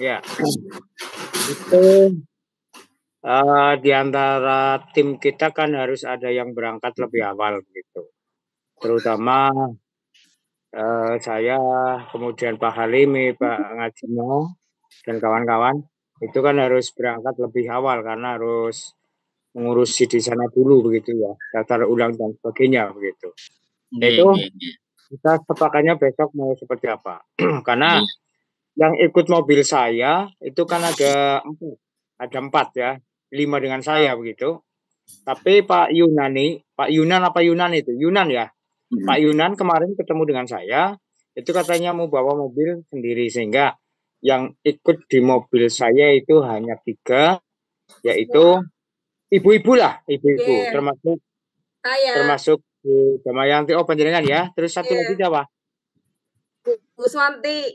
Ya. Itu di antara tim kita kan harus ada yang berangkat lebih awal gitu. Terutama saya, kemudian Pak Halimi, Pak Ngajino, dan kawan-kawan itu kan harus berangkat lebih awal karena harus mengurusi di sana dulu begitu ya, daftar ulang dan sebagainya begitu. Itu kita sepakatnya besok mau seperti apa? Karena yang ikut mobil saya itu kan ada 4 ya, 5 dengan saya begitu. Tapi Pak Yunan itu? Yunan ya. Pak Yunan kemarin ketemu dengan saya, itu katanya mau bawa mobil sendiri sehingga yang ikut di mobil saya itu hanya 3, yaitu ibu-ibu termasuk Bu Damayanti, Panjenengan ya. Terus satu lagi siapa? Bu Swanti.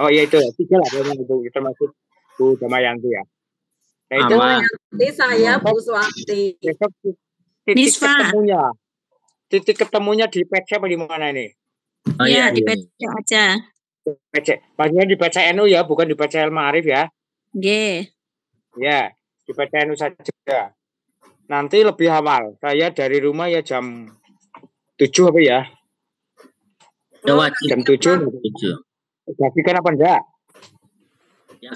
Oh iya itu 3 lah termasuk Bu Damayanti ya. Nah itu nanti saya Bu Swanti. Besok titik ketemunya di PC apa di mana ini? Oh iya, di PC aja. PC. Maksudnya di PCNU ya, bukan di PCL Ma'arif ya? Nggih. Ya, di PCNU saja. Nanti lebih awal. Saya dari rumah ya jam 7 apa ya? Jam 7. Pastikan apa enggak? Ya.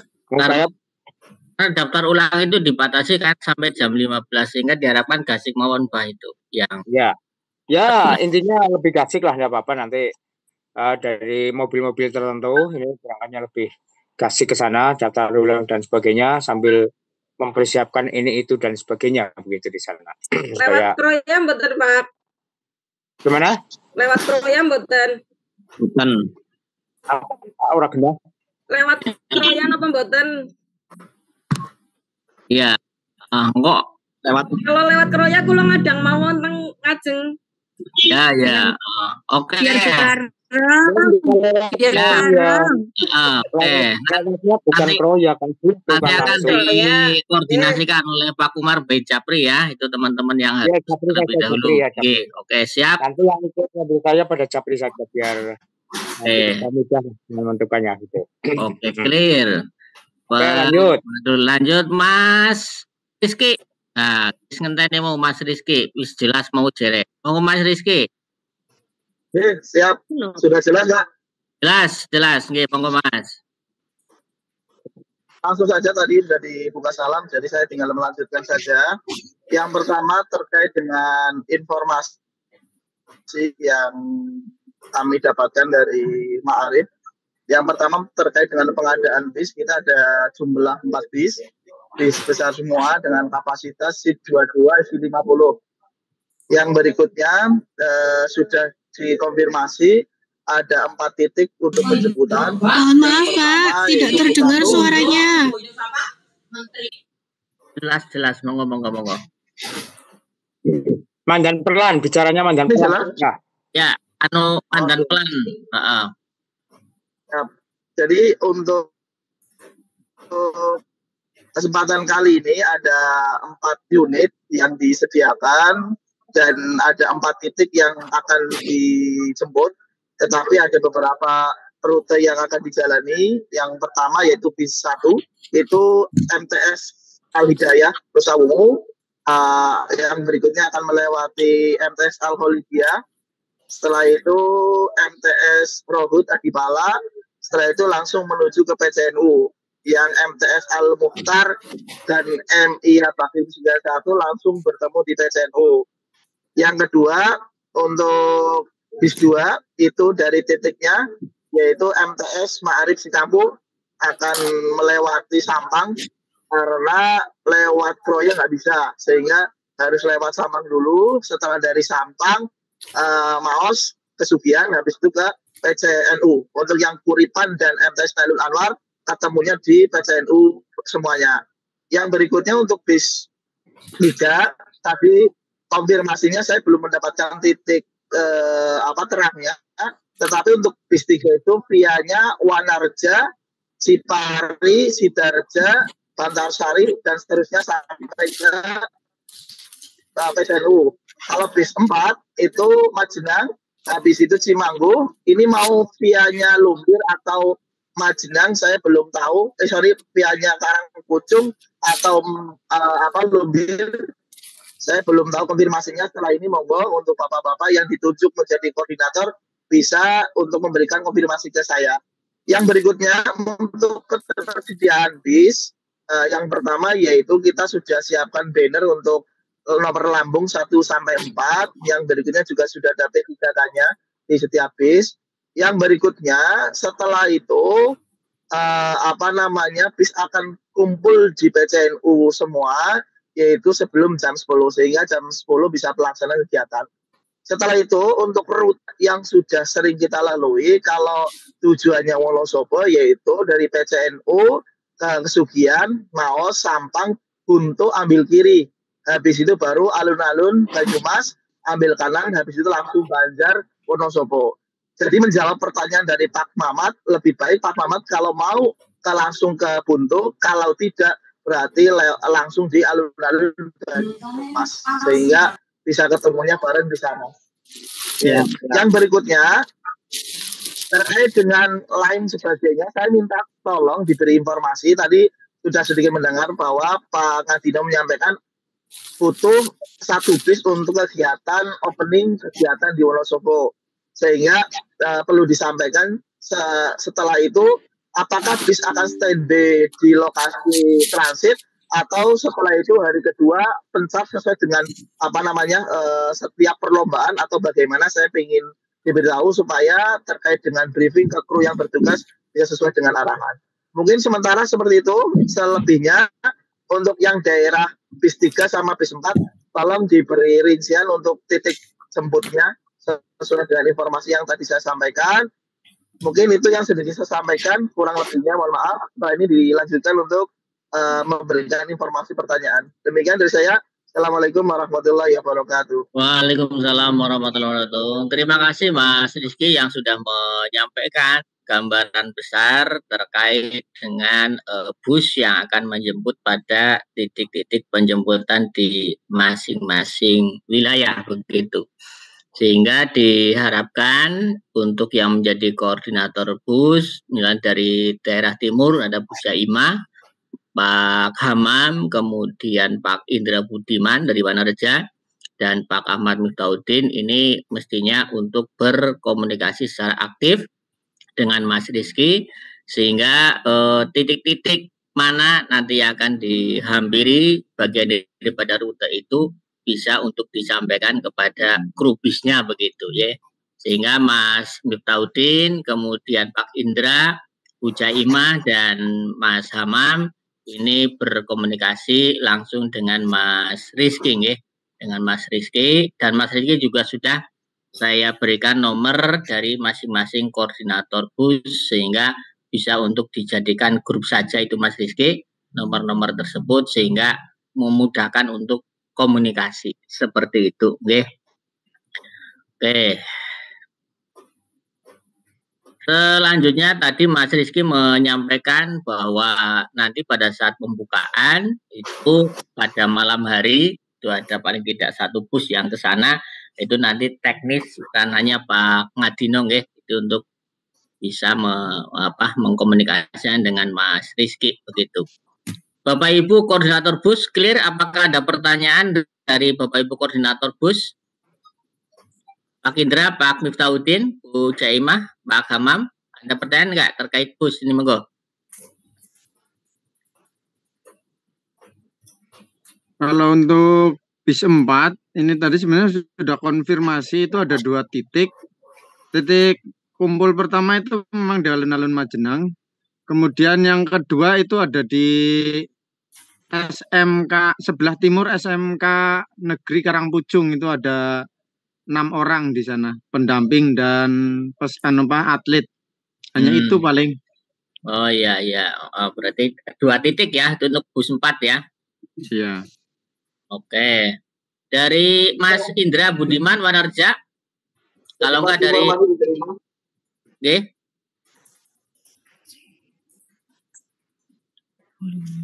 Daftar ulang itu dibatasi kan sampai jam 15 sehingga diharapkan gasik mawon Pak itu yang ya intinya lebih gasik lah, nggak apa-apa nanti dari mobil-mobil tertentu ini berangkatnya lebih gasik ke sana, daftar ulang dan sebagainya sambil mempersiapkan ini itu dan sebagainya begitu di sana. Lewat Kroya mboten Pak? Gimana? Lewat Kroya mboten? Mboten. Ora genah. Lewat Kroya napa mboten? Iya. Kok lewat. Kalau lewat Kroya kula ngadang mawon teng ngajeng. Ya. Oke. Biar bareng. Bukan Kroya kan. Nanti akan dikoordinasikan oleh Pak Umar B. Japri ya. Itu teman-teman yang harus terlebih dahulu. Oke, siap. Nanti yang ikut mobil saya pada Japri saja biar mudah menentukannya gitu. Oke, clear. Lanjut Mas Rizky. Nah, ngenteni mau Mas Rizky, wis jelas mau jerek. Mau Mas Rizky. Siap. Sudah jelas enggak? Jelas. Nggih, monggo Mas. Langsung saja tadi sudah dibuka salam, jadi saya tinggal melanjutkan saja. Yang pertama terkait dengan informasi yang kami dapatkan dari Ma'arif. Yang pertama terkait dengan pengadaan bis, kita ada jumlah 4 bis besar semua dengan kapasitas SID 22, SID 50. Yang berikutnya sudah dikonfirmasi ada 4 titik untuk penjemputan. Mohon maaf Pak, tidak terdengar suaranya. Jelas, monggo. Mandan pelan, bicaranya mandan pelan. Ya, mandan pelan. Jadi untuk kesempatan kali ini ada 4 unit yang disediakan dan ada 4 titik yang akan dijemput, tetapi ada beberapa rute yang akan dijalani. Yang pertama yaitu bis 1, itu MTS Al-Hidayah Rosawu. Yang berikutnya akan melewati MTS Al-Holidiyah. Setelah itu MTS Rohut Adipala. Setelah itu langsung menuju ke PCNU. yang MTS Al Mukhtar dan MIA Bakim 91 langsung bertemu di PCNU. Yang kedua, untuk bis 2 itu dari titiknya yaitu MTS Ma'arif Sikampung akan melewati Sampang karena lewat Kroya nggak bisa, sehingga harus lewat Sampang dulu. Setelah dari Sampang, Maos ke Sugian, habis itu ke PCNU. Untuk yang Kuripan dan MTS Nailul Anwar ketemunya di PCNU semuanya. Yang berikutnya untuk bis 3 tadi konfirmasinya saya belum mendapatkan titik terangnya, tetapi untuk bis 3 itu vianya Wanarja, Sipari, Sidarja, Bantarsari dan seterusnya sampai ke PCNU. Kalau bis 4 itu Majenang, habis itu Cimanggu. Ini mau vianya Lumbir atau Majenang saya belum tahu. Vianya Karangpucung atau Lumbir. Saya belum tahu konfirmasinya. Setelah ini monggo untuk bapak-bapak yang ditunjuk menjadi koordinator bisa untuk memberikan konfirmasi ke saya. Yang berikutnya untuk ketersediaan bis, yang pertama yaitu kita sudah siapkan banner untuk nomor lambung 1 sampai 4. Yang berikutnya juga sudah ada P3K-nya di setiap bis. Yang berikutnya setelah itu bis akan kumpul di PCNU semua, yaitu sebelum jam 10, sehingga jam 10 bisa pelaksanaan kegiatan. Setelah itu untuk rute yang sudah sering kita lalui, kalau tujuannya Wonosobo yaitu dari PCNU ke Sugian, Maos, Sampang, Buntu ambil kiri. Habis itu baru alun-alun Banyumas ambil kanan, habis itu langsung Banjar, Wonosobo. Jadi menjawab pertanyaan dari Pak Mamat, lebih baik Pak Mamat kalau mau langsung ke Buntu, kalau tidak berarti langsung di alun-alun Banyumas, sehingga bisa ketemunya bareng di sana. Ya. Yang berikutnya terkait dengan lain sebagainya, saya minta tolong diberi informasi. Tadi sudah sedikit mendengar bahwa Pak Ngadino menyampaikan butuh 1 bis untuk kegiatan opening kegiatan di Wonosobo, sehingga perlu disampaikan setelah itu apakah bis akan standby di lokasi transit atau setelah itu hari kedua pencap sesuai dengan setiap perlombaan, atau bagaimana. Saya ingin diberitahu supaya terkait dengan briefing ke kru yang bertugas bisa sesuai dengan arahan. Mungkin sementara seperti itu. Selebihnya untuk yang daerah bis 3 sama bis 4 tolong diberi rincian untuk titik jemputnya sesuai dengan informasi yang tadi saya sampaikan. Mungkin itu yang sudah saya sampaikan, kurang lebihnya mohon maaf. Setelah ini dilanjutkan untuk memberikan informasi pertanyaan. Demikian dari saya. Assalamualaikum warahmatullahi wabarakatuh. Waalaikumsalam warahmatullahi wabarakatuh. Terima kasih Mas Rizky yang sudah menyampaikan gambaran besar terkait dengan bus yang akan menjemput pada titik-titik penjemputan di masing-masing wilayah begitu. Sehingga diharapkan untuk yang menjadi koordinator bus, misalnya dari daerah timur ada Bu Syaimah, Pak Hamam, kemudian Pak Indra Budiman dari Wanareja, dan Pak Ahmad Miftahudin, ini mestinya untuk berkomunikasi secara aktif dengan Mas Rizky, sehingga titik-titik mana nanti akan dihampiri bagian daripada rute itu bisa untuk disampaikan kepada kru bisnya begitu ya. Sehingga Mas Miftahudin, kemudian Pak Indra, Bu Jaimah, dan Mas Hamam ini berkomunikasi langsung dengan Mas Rizky ya. Dengan Mas Rizky, dan Mas Rizky juga sudah saya berikan nomor dari masing-masing koordinator bus sehingga bisa untuk dijadikan grup saja itu Mas Rizky, nomor-nomor tersebut sehingga memudahkan untuk komunikasi seperti itu. Oke. Selanjutnya tadi Mas Rizky menyampaikan bahwa nanti pada saat pembukaan itu pada malam hari itu ada paling tidak 1 bus yang ke sana, itu nanti teknis bukan hanya Pak Ngadino itu untuk bisa mengkomunikasikan dengan Mas Rizky begitu. Bapak Ibu koordinator bus clear? Apakah ada pertanyaan dari Bapak Ibu koordinator bus? Pak Indra, Pak Miftahudin, Bu Jaimah, Pak Hamam, ada pertanyaan nggak terkait bus ini, monggo? Kalau untuk bis 4 ini tadi sebenarnya sudah konfirmasi itu ada 2 titik. Titik kumpul pertama itu memang di alun-alun Majenang. Kemudian yang kedua itu ada di SMK sebelah timur SMK Negeri Karangpujung, itu ada 6 orang di sana, pendamping dan atlet. Hanya itu paling. Oh iya, berarti 2 titik ya untuk bus 4 ya. Iya. Oke. Dari Mas Indra Budiman Wanarja. Kalau enggak dari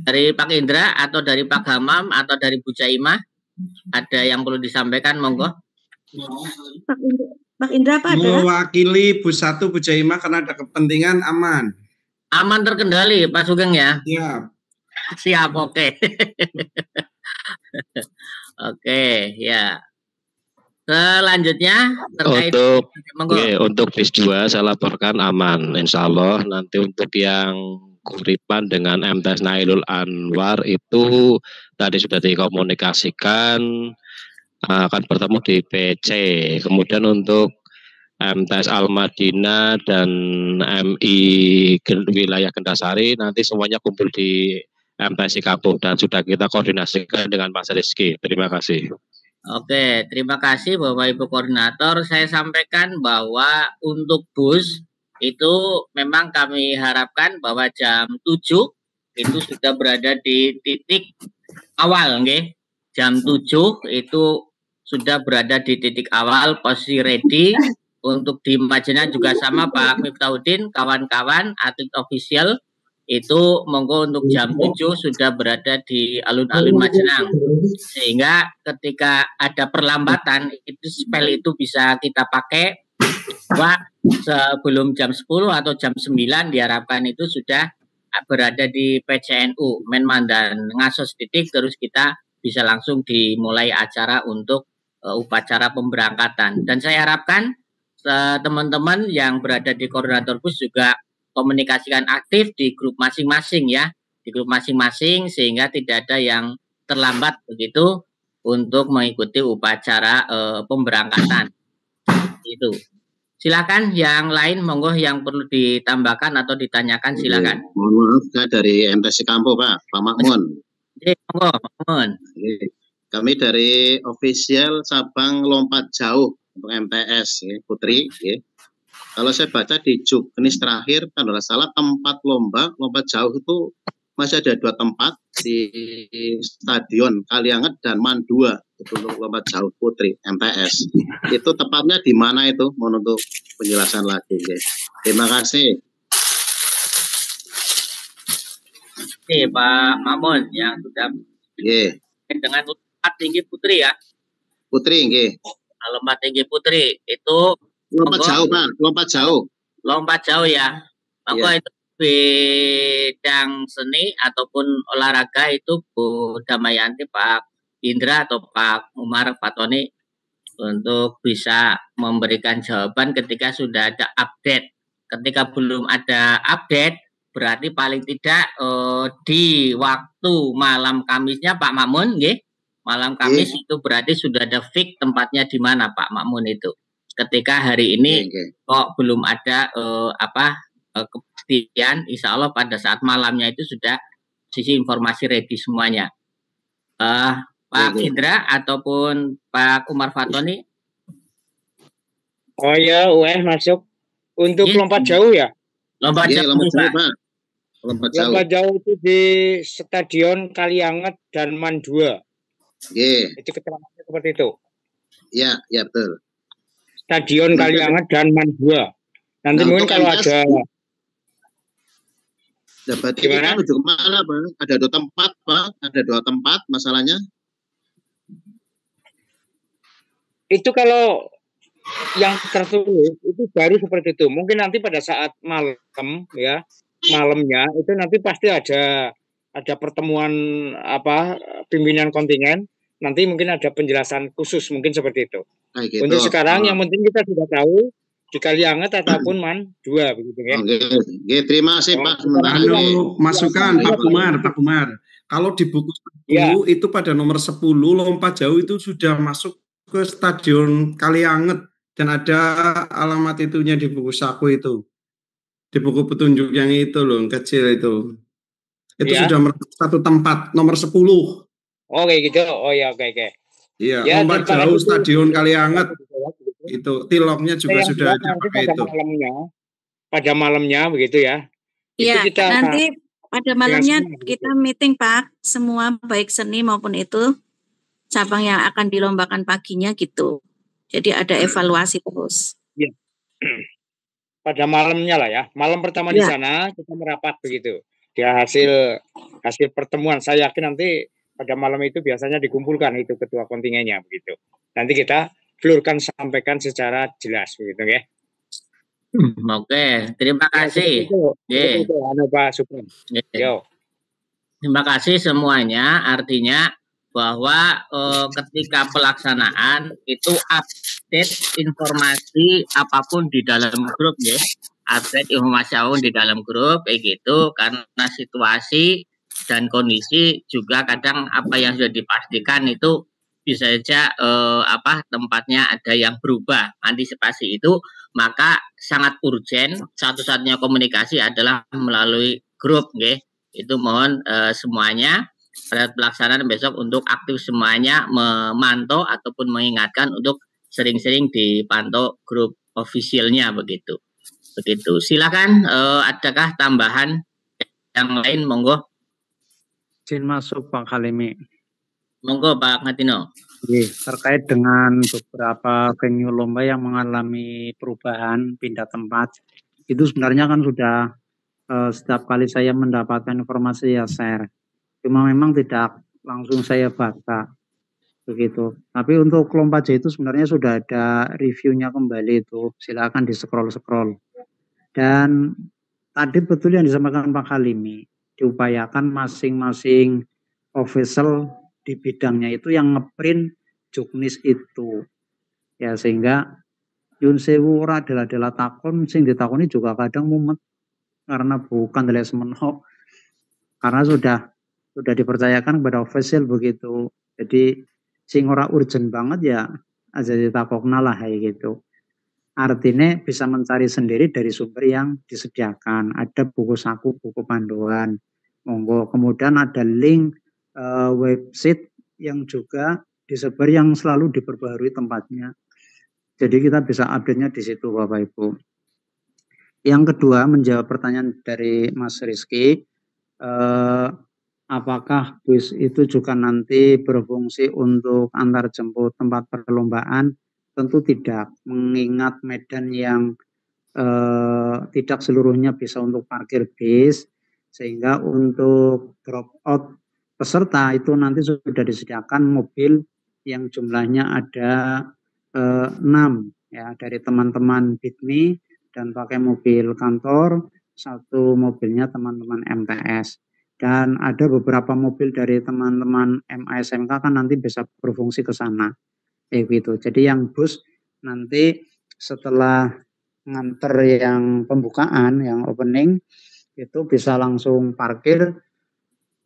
dari Pak Indra atau dari Pak Hamam atau dari Bu Caimah, ada yang perlu disampaikan, monggo. Pak Indra apa ada? Mewakili Bu 1 Bu Caimah karena ada kepentingan aman. Aman terkendali Pak Sugeng ya? Siap. Siap, oke. Oke, ya. Selanjutnya terkait untuk bis 2 saya laporkan aman, insya Allah. Nanti untuk yang Kuripan dengan MTS Nailul Anwar itu tadi sudah dikomunikasikan akan bertemu di PC. Kemudian untuk MTS Al-Madinah dan MI wilayah Gendasari nanti semuanya kumpul di MTS Kabuh dan sudah kita koordinasikan dengan Mas Rizky. Terima kasih. Oke, terima kasih Bapak Ibu Koordinator. Saya sampaikan bahwa untuk bus itu memang kami harapkan bahwa jam 7 itu sudah berada di titik awal, nggih. Jam 7 itu sudah berada di titik awal, posisi ready. Untuk di Majenang juga sama Pak Miftahudin, kawan-kawan atlet official itu monggo untuk jam 7 sudah berada di alun-alun Majenang, sehingga ketika ada perlambatan itu spell itu bisa kita pakai bahwa sebelum jam 10 atau jam 9 diharapkan itu sudah berada di PCNU Menman dan Ngasos titik, terus kita bisa langsung dimulai acara untuk upacara pemberangkatan. Dan saya harapkan teman-teman yang berada di koordinator bus juga komunikasikan aktif di grup masing-masing ya, di grup masing-masing sehingga tidak ada yang terlambat begitu untuk mengikuti upacara pemberangkatan. Itu. Silakan yang lain, monggo yang perlu ditambahkan atau ditanyakan silakan. Mohon maaf, saya dari MTS Kampo Pak Makmun. Monggo, Pak Makmun. Kami dari official Sabang Lompat Jauh untuk MTS ya, Putri ya. Kalau saya baca di juknis terakhir, kalau tidak salah tempat lompat jauh itu masih ada 2 tempat di Stadion Kalianget dan Man 2 untuk lompat jauh Putri MTS. Itu tepatnya di mana itu? Mohon untuk penjelasan lagi. Ya. Terima kasih. Oke, Pak Mamun yang sudah dengan lompat tinggi Putri ya. Putri, nggih. Lompat tinggi Putri itu lompat jauh Pak, lompat jauh. Lompat jauh ya. Maka itu bidang seni ataupun olahraga itu Bu Damayanti, Pak Indra atau Pak Umar Fatoni untuk bisa memberikan jawaban ketika sudah ada update. Ketika belum ada update berarti paling tidak di waktu malam Kamisnya Pak Makmun, nggih. Malam Kamis itu berarti sudah ada fix tempatnya di mana Pak Makmun itu. Ketika hari ini kok belum ada kepastian, insya Allah pada saat malamnya itu sudah sisi informasi ready semuanya. Pak Indra ataupun Pak Umar Fatoni. Oh ya, masuk. Untuk lompat jauh ya? Lompat jauh, Pak. Lompat jauh itu di Stadion Kalianget dan Man 2. Itu keterangannya seperti itu. Ya, ya betul. Stadion Kalianget dan Man 2. Nanti mungkin kalau ada berarti kita menuju kemana Pak? Ada 2 tempat Pak? Ada 2 tempat masalahnya? Itu kalau yang tertulis itu baru seperti itu. Mungkin nanti pada saat malam ya, malamnya itu nanti pasti ada pertemuan pimpinan kontingen. Nanti mungkin ada penjelasan khusus mungkin seperti itu. Gitu. Untuk sekarang yang penting kita sudah tahu di Kalianget ataupun Man 2 begitu ya. Oke, terima kasih Pak. Masukan Pak Umar. Kalau di buku 1 Ya. itu pada nomor 10 lompat jauh itu sudah masuk ke Stadion Kalianget dan ada alamat itunya di buku saku itu. Di buku petunjuk yang itu loh, yang kecil itu. Itu Ya. sudah satu tempat nomor 10. Oh kayak gitu. Oh ya oke. Iya, Ya, lompat terima jauh kasih. Stadion Kalianget. Itu tiloknya juga Yang sudah jelas ada nanti pakai itu. pada malamnya begitu ya. Itu Iya, kita nanti pada dengan malamnya semua begitu. kita meeting Pak, semua baik seni maupun itu cabang yang akan dilombakan paginya gitu. Jadi ada evaluasi terus. Ya. Pada malamnya lah ya. Malam pertama di Ya. sana kita merapat begitu. Ya hasil pertemuan saya yakin nanti pada malam itu biasanya dikumpulkan itu ketua kontingennya begitu. Nanti kita flurkan sampaikan secara jelas begitu ya. Oke, terima kasih. Itu Pak Supran. Yo. Terima kasih semuanya. Artinya bahwa ketika pelaksanaan itu update informasi apapun di dalam grup ya, update informasi apapun di dalam grup kayak gitu, karena situasi dan kondisi juga kadang apa yang sudah dipastikan itu bisa saja tempatnya ada yang berubah. Antisipasi itu maka sangat urgent. Satu-satunya komunikasi adalah melalui grup ya. Itu mohon semuanya pada pelaksanaan besok untuk aktif semuanya memantau ataupun mengingatkan untuk sering-sering dipantau grup officialnya begitu. Silakan adakah tambahan yang lain, monggo. Izin masuk Pak Halimi. Monggo Pak Ngatino. Terkait dengan beberapa venue lomba yang mengalami perubahan pindah tempat, itu sebenarnya kan sudah setiap kali saya mendapatkan informasi ya share. Cuma memang tidak langsung saya baca begitu. Tapi untuk lomba J itu sebenarnya sudah ada reviewnya kembali itu. Silakan di scroll. Dan tadi betul yang disampaikan Pak Halimi, diupayakan masing-masing official di bidangnya itu yang ngeprint juknis itu. Ya sehingga yun sewu ora adalah takon sing ditakoni juga kadang mumet karena bukan dari semenok. Karena sudah dipercayakan kepada official begitu. Jadi sing ora urgent banget ya aja ditakokna lah kayak gitu. Artinya bisa mencari sendiri dari sumber yang disediakan. Ada buku saku, buku panduan, monggo. Kemudian ada link website yang juga disebar yang selalu diperbaharui tempatnya. Jadi kita bisa update-nya di situ Bapak Ibu. Yang kedua menjawab pertanyaan dari Mas Rizky, apakah bus itu juga nanti berfungsi untuk antar jemput tempat perlombaan? Tentu tidak, mengingat medan yang tidak seluruhnya bisa untuk parkir bis, sehingga untuk drop out peserta itu nanti sudah disediakan mobil yang jumlahnya ada 6 ya dari teman-teman BIDMI dan pakai mobil kantor, satu mobilnya teman-teman MTS. Dan ada beberapa mobil dari teman-teman MASMK kan nanti bisa berfungsi ke sana. Gitu. Jadi yang bus nanti setelah nganter yang pembukaan, yang opening, itu bisa langsung parkir.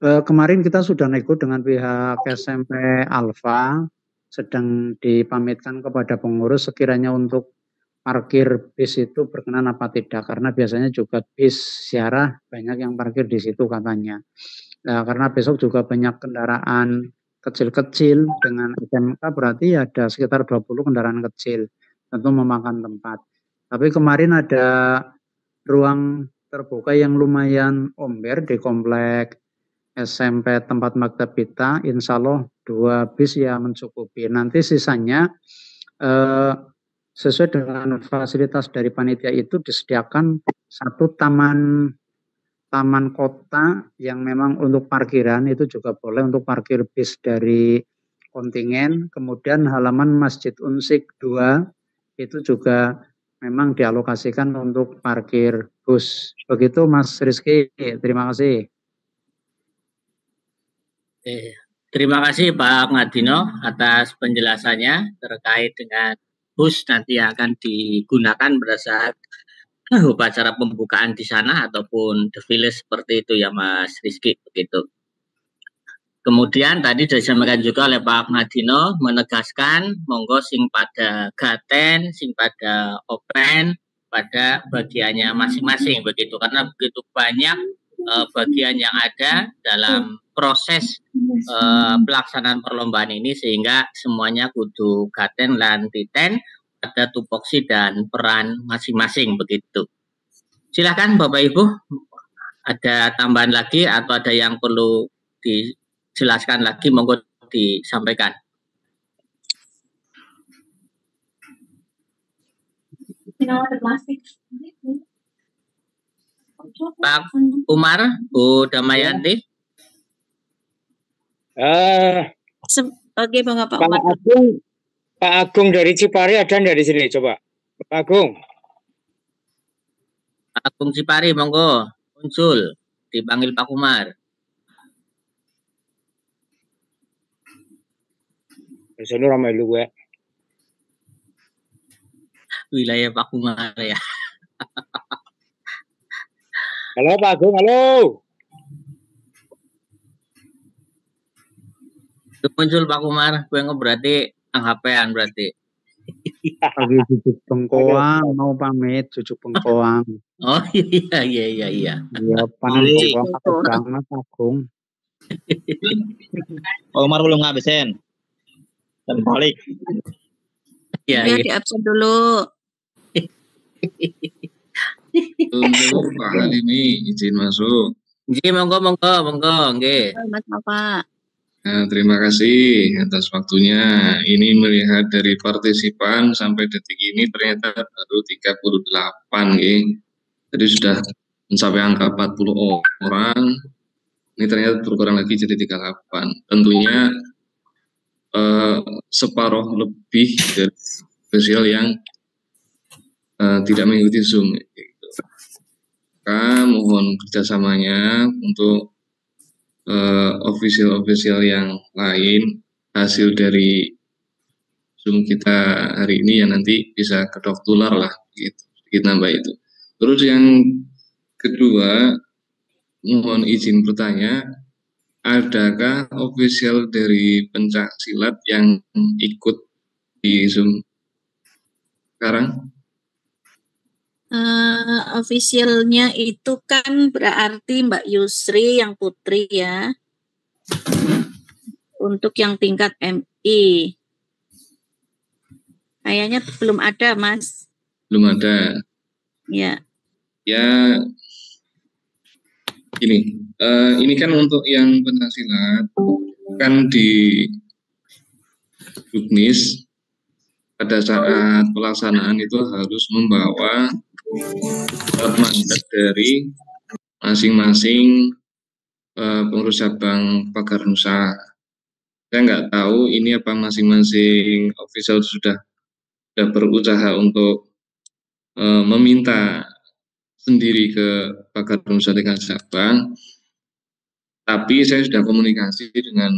Kemarin kita sudah nego dengan pihak SMP Alfa, sedang dipamitkan kepada pengurus sekiranya untuk parkir bis itu berkenan apa tidak, karena biasanya juga bis syarah banyak yang parkir di situ katanya. Nah, karena besok juga banyak kendaraan kecil-kecil dengan SMK berarti ada sekitar 20 kendaraan kecil, tentu memakan tempat. Tapi kemarin ada ruang terbuka yang lumayan omber di komplek SMP tempat maktab kita, insya Allah 2 bis ya mencukupi. Nanti sisanya sesuai dengan fasilitas dari panitia itu disediakan satu taman kota yang memang untuk parkiran itu juga boleh untuk parkir bis dari kontingen. Kemudian halaman Masjid Unsik 2 itu juga memang dialokasikan untuk parkir bus. Begitu Mas Rizky, terima kasih. Terima kasih Pak Ngadino atas penjelasannya terkait dengan bus nanti yang akan digunakan pada saat upacara pembukaan di sana ataupun defile seperti itu ya Mas Rizky begitu. Kemudian tadi sudah disampaikan juga oleh Pak Madino menegaskan monggo sing pada gaten, sing pada open pada bagiannya masing-masing begitu, karena begitu banyak bagian yang ada dalam proses pelaksanaan perlombaan ini sehingga semuanya kudu gaten dan titen pada tupoksi dan peran masing-masing begitu. Silakan Bapak Ibu, ada tambahan lagi atau ada yang perlu dijelaskan lagi, monggo disampaikan. Pak Umar, Bu Damayanti. Oke, Bang Pak Umar. Pak Agung dari Cipari ada nggak di sini? Coba, Pak Agung. Pak Agung Cipari, monggo muncul, dipanggil Pak Umar. Di sini ramai lu gue. Wilayah Pak Umar ya. Halo Pak Agung, halo. Muncul Pak Umar, gue berarti HP-an berarti. Lagi cucuk bengkoang, mau pamit cucuk bengkoang. Oh iya. Iya, panen bengkoang banget Agung. Umar belum ngabisin. Dan balik. Ya, di absen dulu. Untuk Pak Halimi izin masuk. Nggih, monggo. Nggih. Mas Bapak. Nah, terima kasih atas waktunya. Ini melihat dari partisipan sampai detik ini ternyata baru 38 nggih. Jadi sudah mencapai angka 40 orang. Ini ternyata berkurang lagi jadi 38. Tentunya separuh lebih dari spesial yang tidak mengikuti Zoom. Maka mohon kerjasamanya untuk official yang lain hasil dari Zoom kita hari ini yang nanti bisa kedok tular lah gitu, sedikit nambah itu. Terus yang kedua, mohon izin bertanya, adakah official dari pencak silat yang ikut di Zoom sekarang? Officialnya itu kan berarti Mbak Yusri yang putri ya. Untuk yang tingkat MI. Kayaknya belum ada, Mas. Belum ada. Ya. Ya, ini kan untuk yang pencaksilat kan di Juknis pada saat pelaksanaan itu harus membawa mandat dari masing-masing pengurus cabang Pagar Nusa. Saya nggak tahu ini apa masing-masing official sudah berusaha untuk meminta sendiri ke Pagar Nusa tingkat cabang, tapi saya sudah komunikasi dengan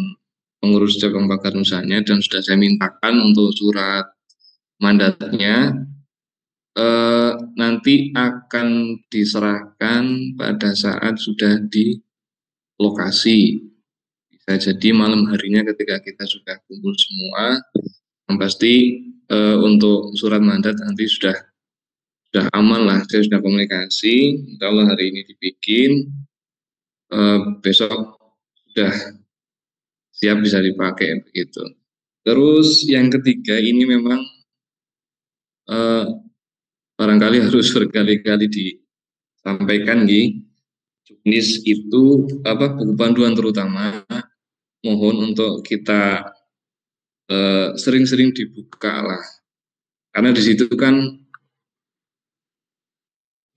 pengurus cabang Pagar Nusanya dan sudah saya mintakan untuk surat mandatnya. Nanti akan diserahkan pada saat sudah di lokasi. Bisa jadi malam harinya ketika kita sudah kumpul semua, yang pasti untuk surat mandat nanti sudah aman lah. Saya sudah komunikasi, insya Allah hari ini dibikin, besok sudah siap bisa dipakai begitu. Terus yang ketiga ini memang barangkali harus berkali-kali disampaikan Juknis itu buku panduan terutama mohon untuk kita sering-sering dibuka lah, karena di situ kan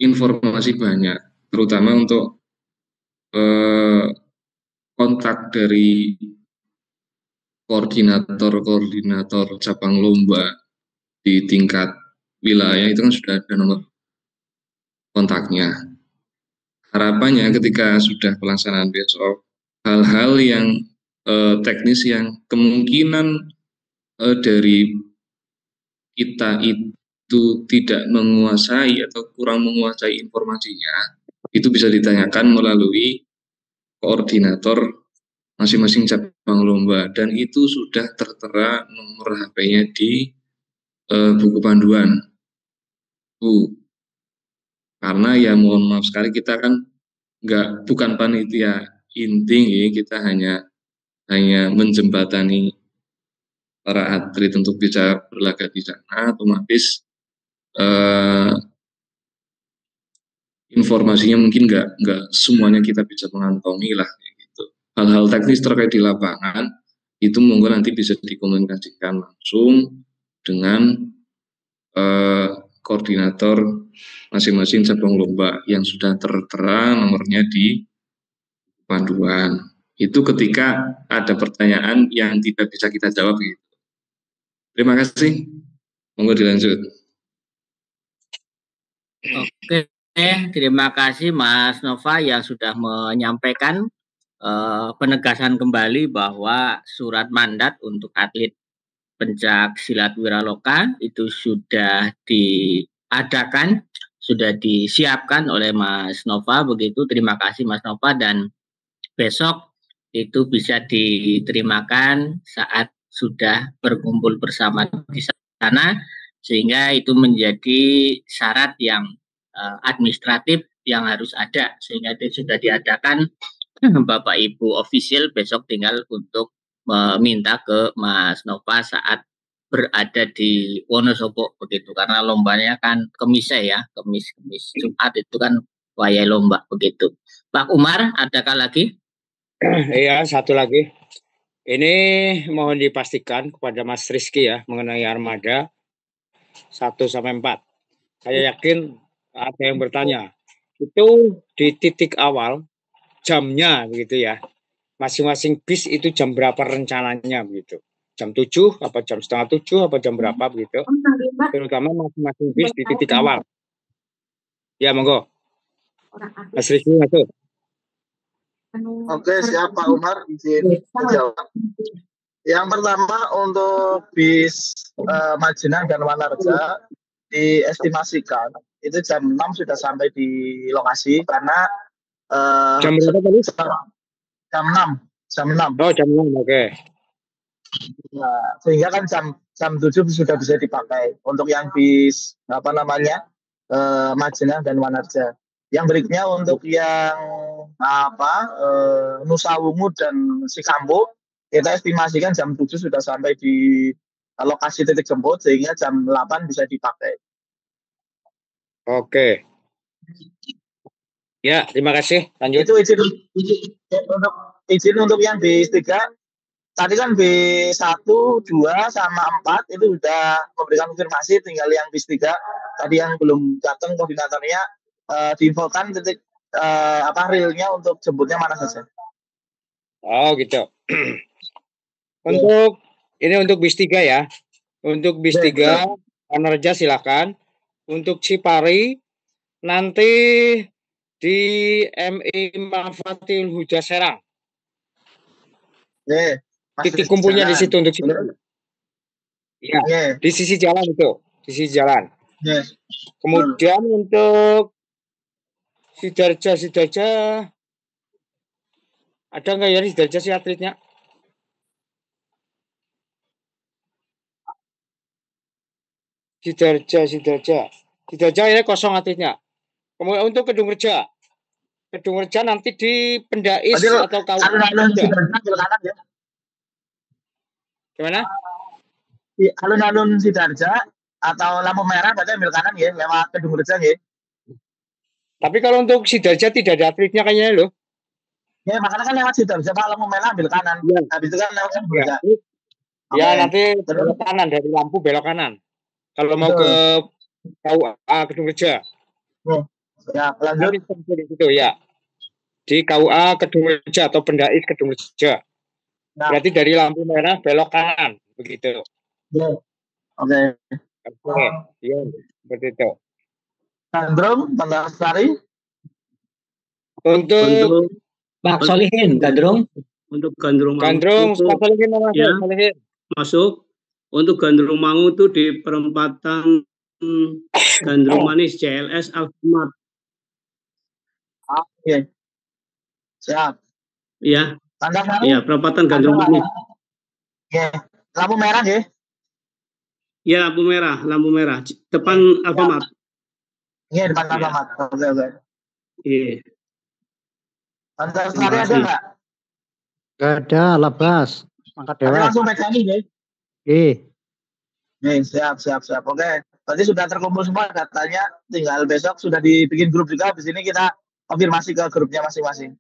informasi banyak, terutama untuk kontak dari koordinator cabang lomba di tingkat wilayah itu kan sudah ada nomor kontaknya. Harapannya ketika sudah pelaksanaan besok, hal-hal yang teknis yang kemungkinan dari kita itu tidak menguasai atau kurang menguasai informasinya, itu bisa ditanyakan melalui koordinator masing-masing cabang lomba, dan itu sudah tertera nomor HP-nya di buku panduan. Karena ya mohon maaf sekali, kita kan bukan panitia inti, kita hanya menjembatani para atlet untuk bisa berlaga di sana. Otomatis informasinya mungkin nggak semuanya kita bisa mengantongi lah gitu. Hal-hal teknis terkait di lapangan itu monggo nanti bisa dikomunikasikan langsung dengan koordinator masing-masing cabang lomba yang sudah tertera nomornya di panduan. Itu ketika ada pertanyaan yang tidak bisa kita jawab gitu. Terima kasih. Monggo dilanjut. Oke, terima kasih Mas Nova yang sudah menyampaikan penegasan kembali bahwa surat mandat untuk atlet pencak silat wiraloka itu sudah diadakan, sudah disiapkan oleh Mas Nova, begitu. Terima kasih Mas Nova, dan besok itu bisa diterimakan saat sudah berkumpul bersama di sana, sehingga itu menjadi syarat yang administratif yang harus ada, sehingga itu sudah diadakan. Bapak Ibu official besok tinggal untuk meminta ke Mas Nova saat berada di Wonosobo, begitu, karena lombanya kan Kemis ya, Kemis Jumat itu kan wayai lomba, begitu. Pak Umar, adakah lagi? Iya, satu lagi. Ini mohon dipastikan kepada Mas Rizky ya mengenai armada 1 sampai 4. Saya yakin ada yang bertanya. Itu di titik awal jamnya begitu ya. Masing-masing bis itu jam berapa rencananya begitu. Jam 7 apa jam setengah 7 apa jam berapa begitu. Terutama masing-masing bis di titik awal. Ya, monggo. Mas Rizky masuk. Oke, siap Pak Umar, izin menjawab. Yang pertama untuk bis Majenang dan Wanarja diestimasikan itu jam 6 sudah sampai di lokasi karena jam berapa tadi? Jam 6. Oh, jam 6, oke. Nah, sehingga kan jam 7 sudah bisa dipakai untuk yang bis Majenang dan Wanarja. Yang berikutnya untuk yang Nusa Wungu dan Sikambo, kita estimasikan jam 7 sudah sampai di lokasi titik jemput sehingga jam 8 bisa dipakai. Oke. Ya, terima kasih. Lanjut. Itu izin untuk yang B3. Tadi kan B1, 2 sama 4 itu sudah memberikan konfirmasi, tinggal yang B3 tadi yang belum datang koordinatornya diinfokan titik realnya untuk jemputnya mana saja. Oh, gitu. Untuk bis 3 ya. Untuk bis 3 Wanarja silakan. Untuk Cipari nanti di MI Mafatil Huja Serang. Titik kumpulnya di situ untuk Cipari. Ya, di sisi jalan itu, di sisi jalan. Kemudian untuk Sidarja ada nggak ya Sidarja si atletnya? Sidarja ini kosong atletnya. Kemudian untuk Kedung Reja nanti di Pendais atau alun-alun Sidarja ya. Gimana? Di alun-alun Sidarja atau lampu merah berarti ambil kanan ya lewat Kedung Reja ya. Tapi kalau untuk Sidarja tidak ada atletnya kayaknya loh. Ya, makanya kan lewat Sidarja Pak, lampu merah ambil kanan. Ya. Habis itu kan lewat Kedung Reja. Ya, nanti belok kanan, dari lampu belok kanan. Kalau mau ke KUA Kedung Reja. Ya, lanjut di situ ya. Di KUA Kedung Reja atau Pendais Kedung Reja. Nah. Berarti dari lampu merah belok kanan, begitu. Ya. Oke. Iya, seperti itu. Gandrung, Bantarsari. Untuk Pak Solihin, Gandrung. Untuk Gandrung Pak Solihin ya, masuk. Untuk Gandrung Mangu itu di perempatan Gandrung Manis CLS Alfamart. Oke. Siap. Ya, Antasari. Iya, perempatan Gandrung Manis. Oke. Lampu merah nggih. Ya, lampu merah. Depan Alfamart. Iya, depan Alfamart. Oke. Iya. Antasari ada nggak? Nggak ada, labas. Mangkat Ada dewek. langsung PKI nggih. Nih, siap. Oke. Berarti sudah terkumpul semua datanya, tinggal besok sudah dibikin grup juga. Di sini kita konfirmasi ke grupnya masing-masing.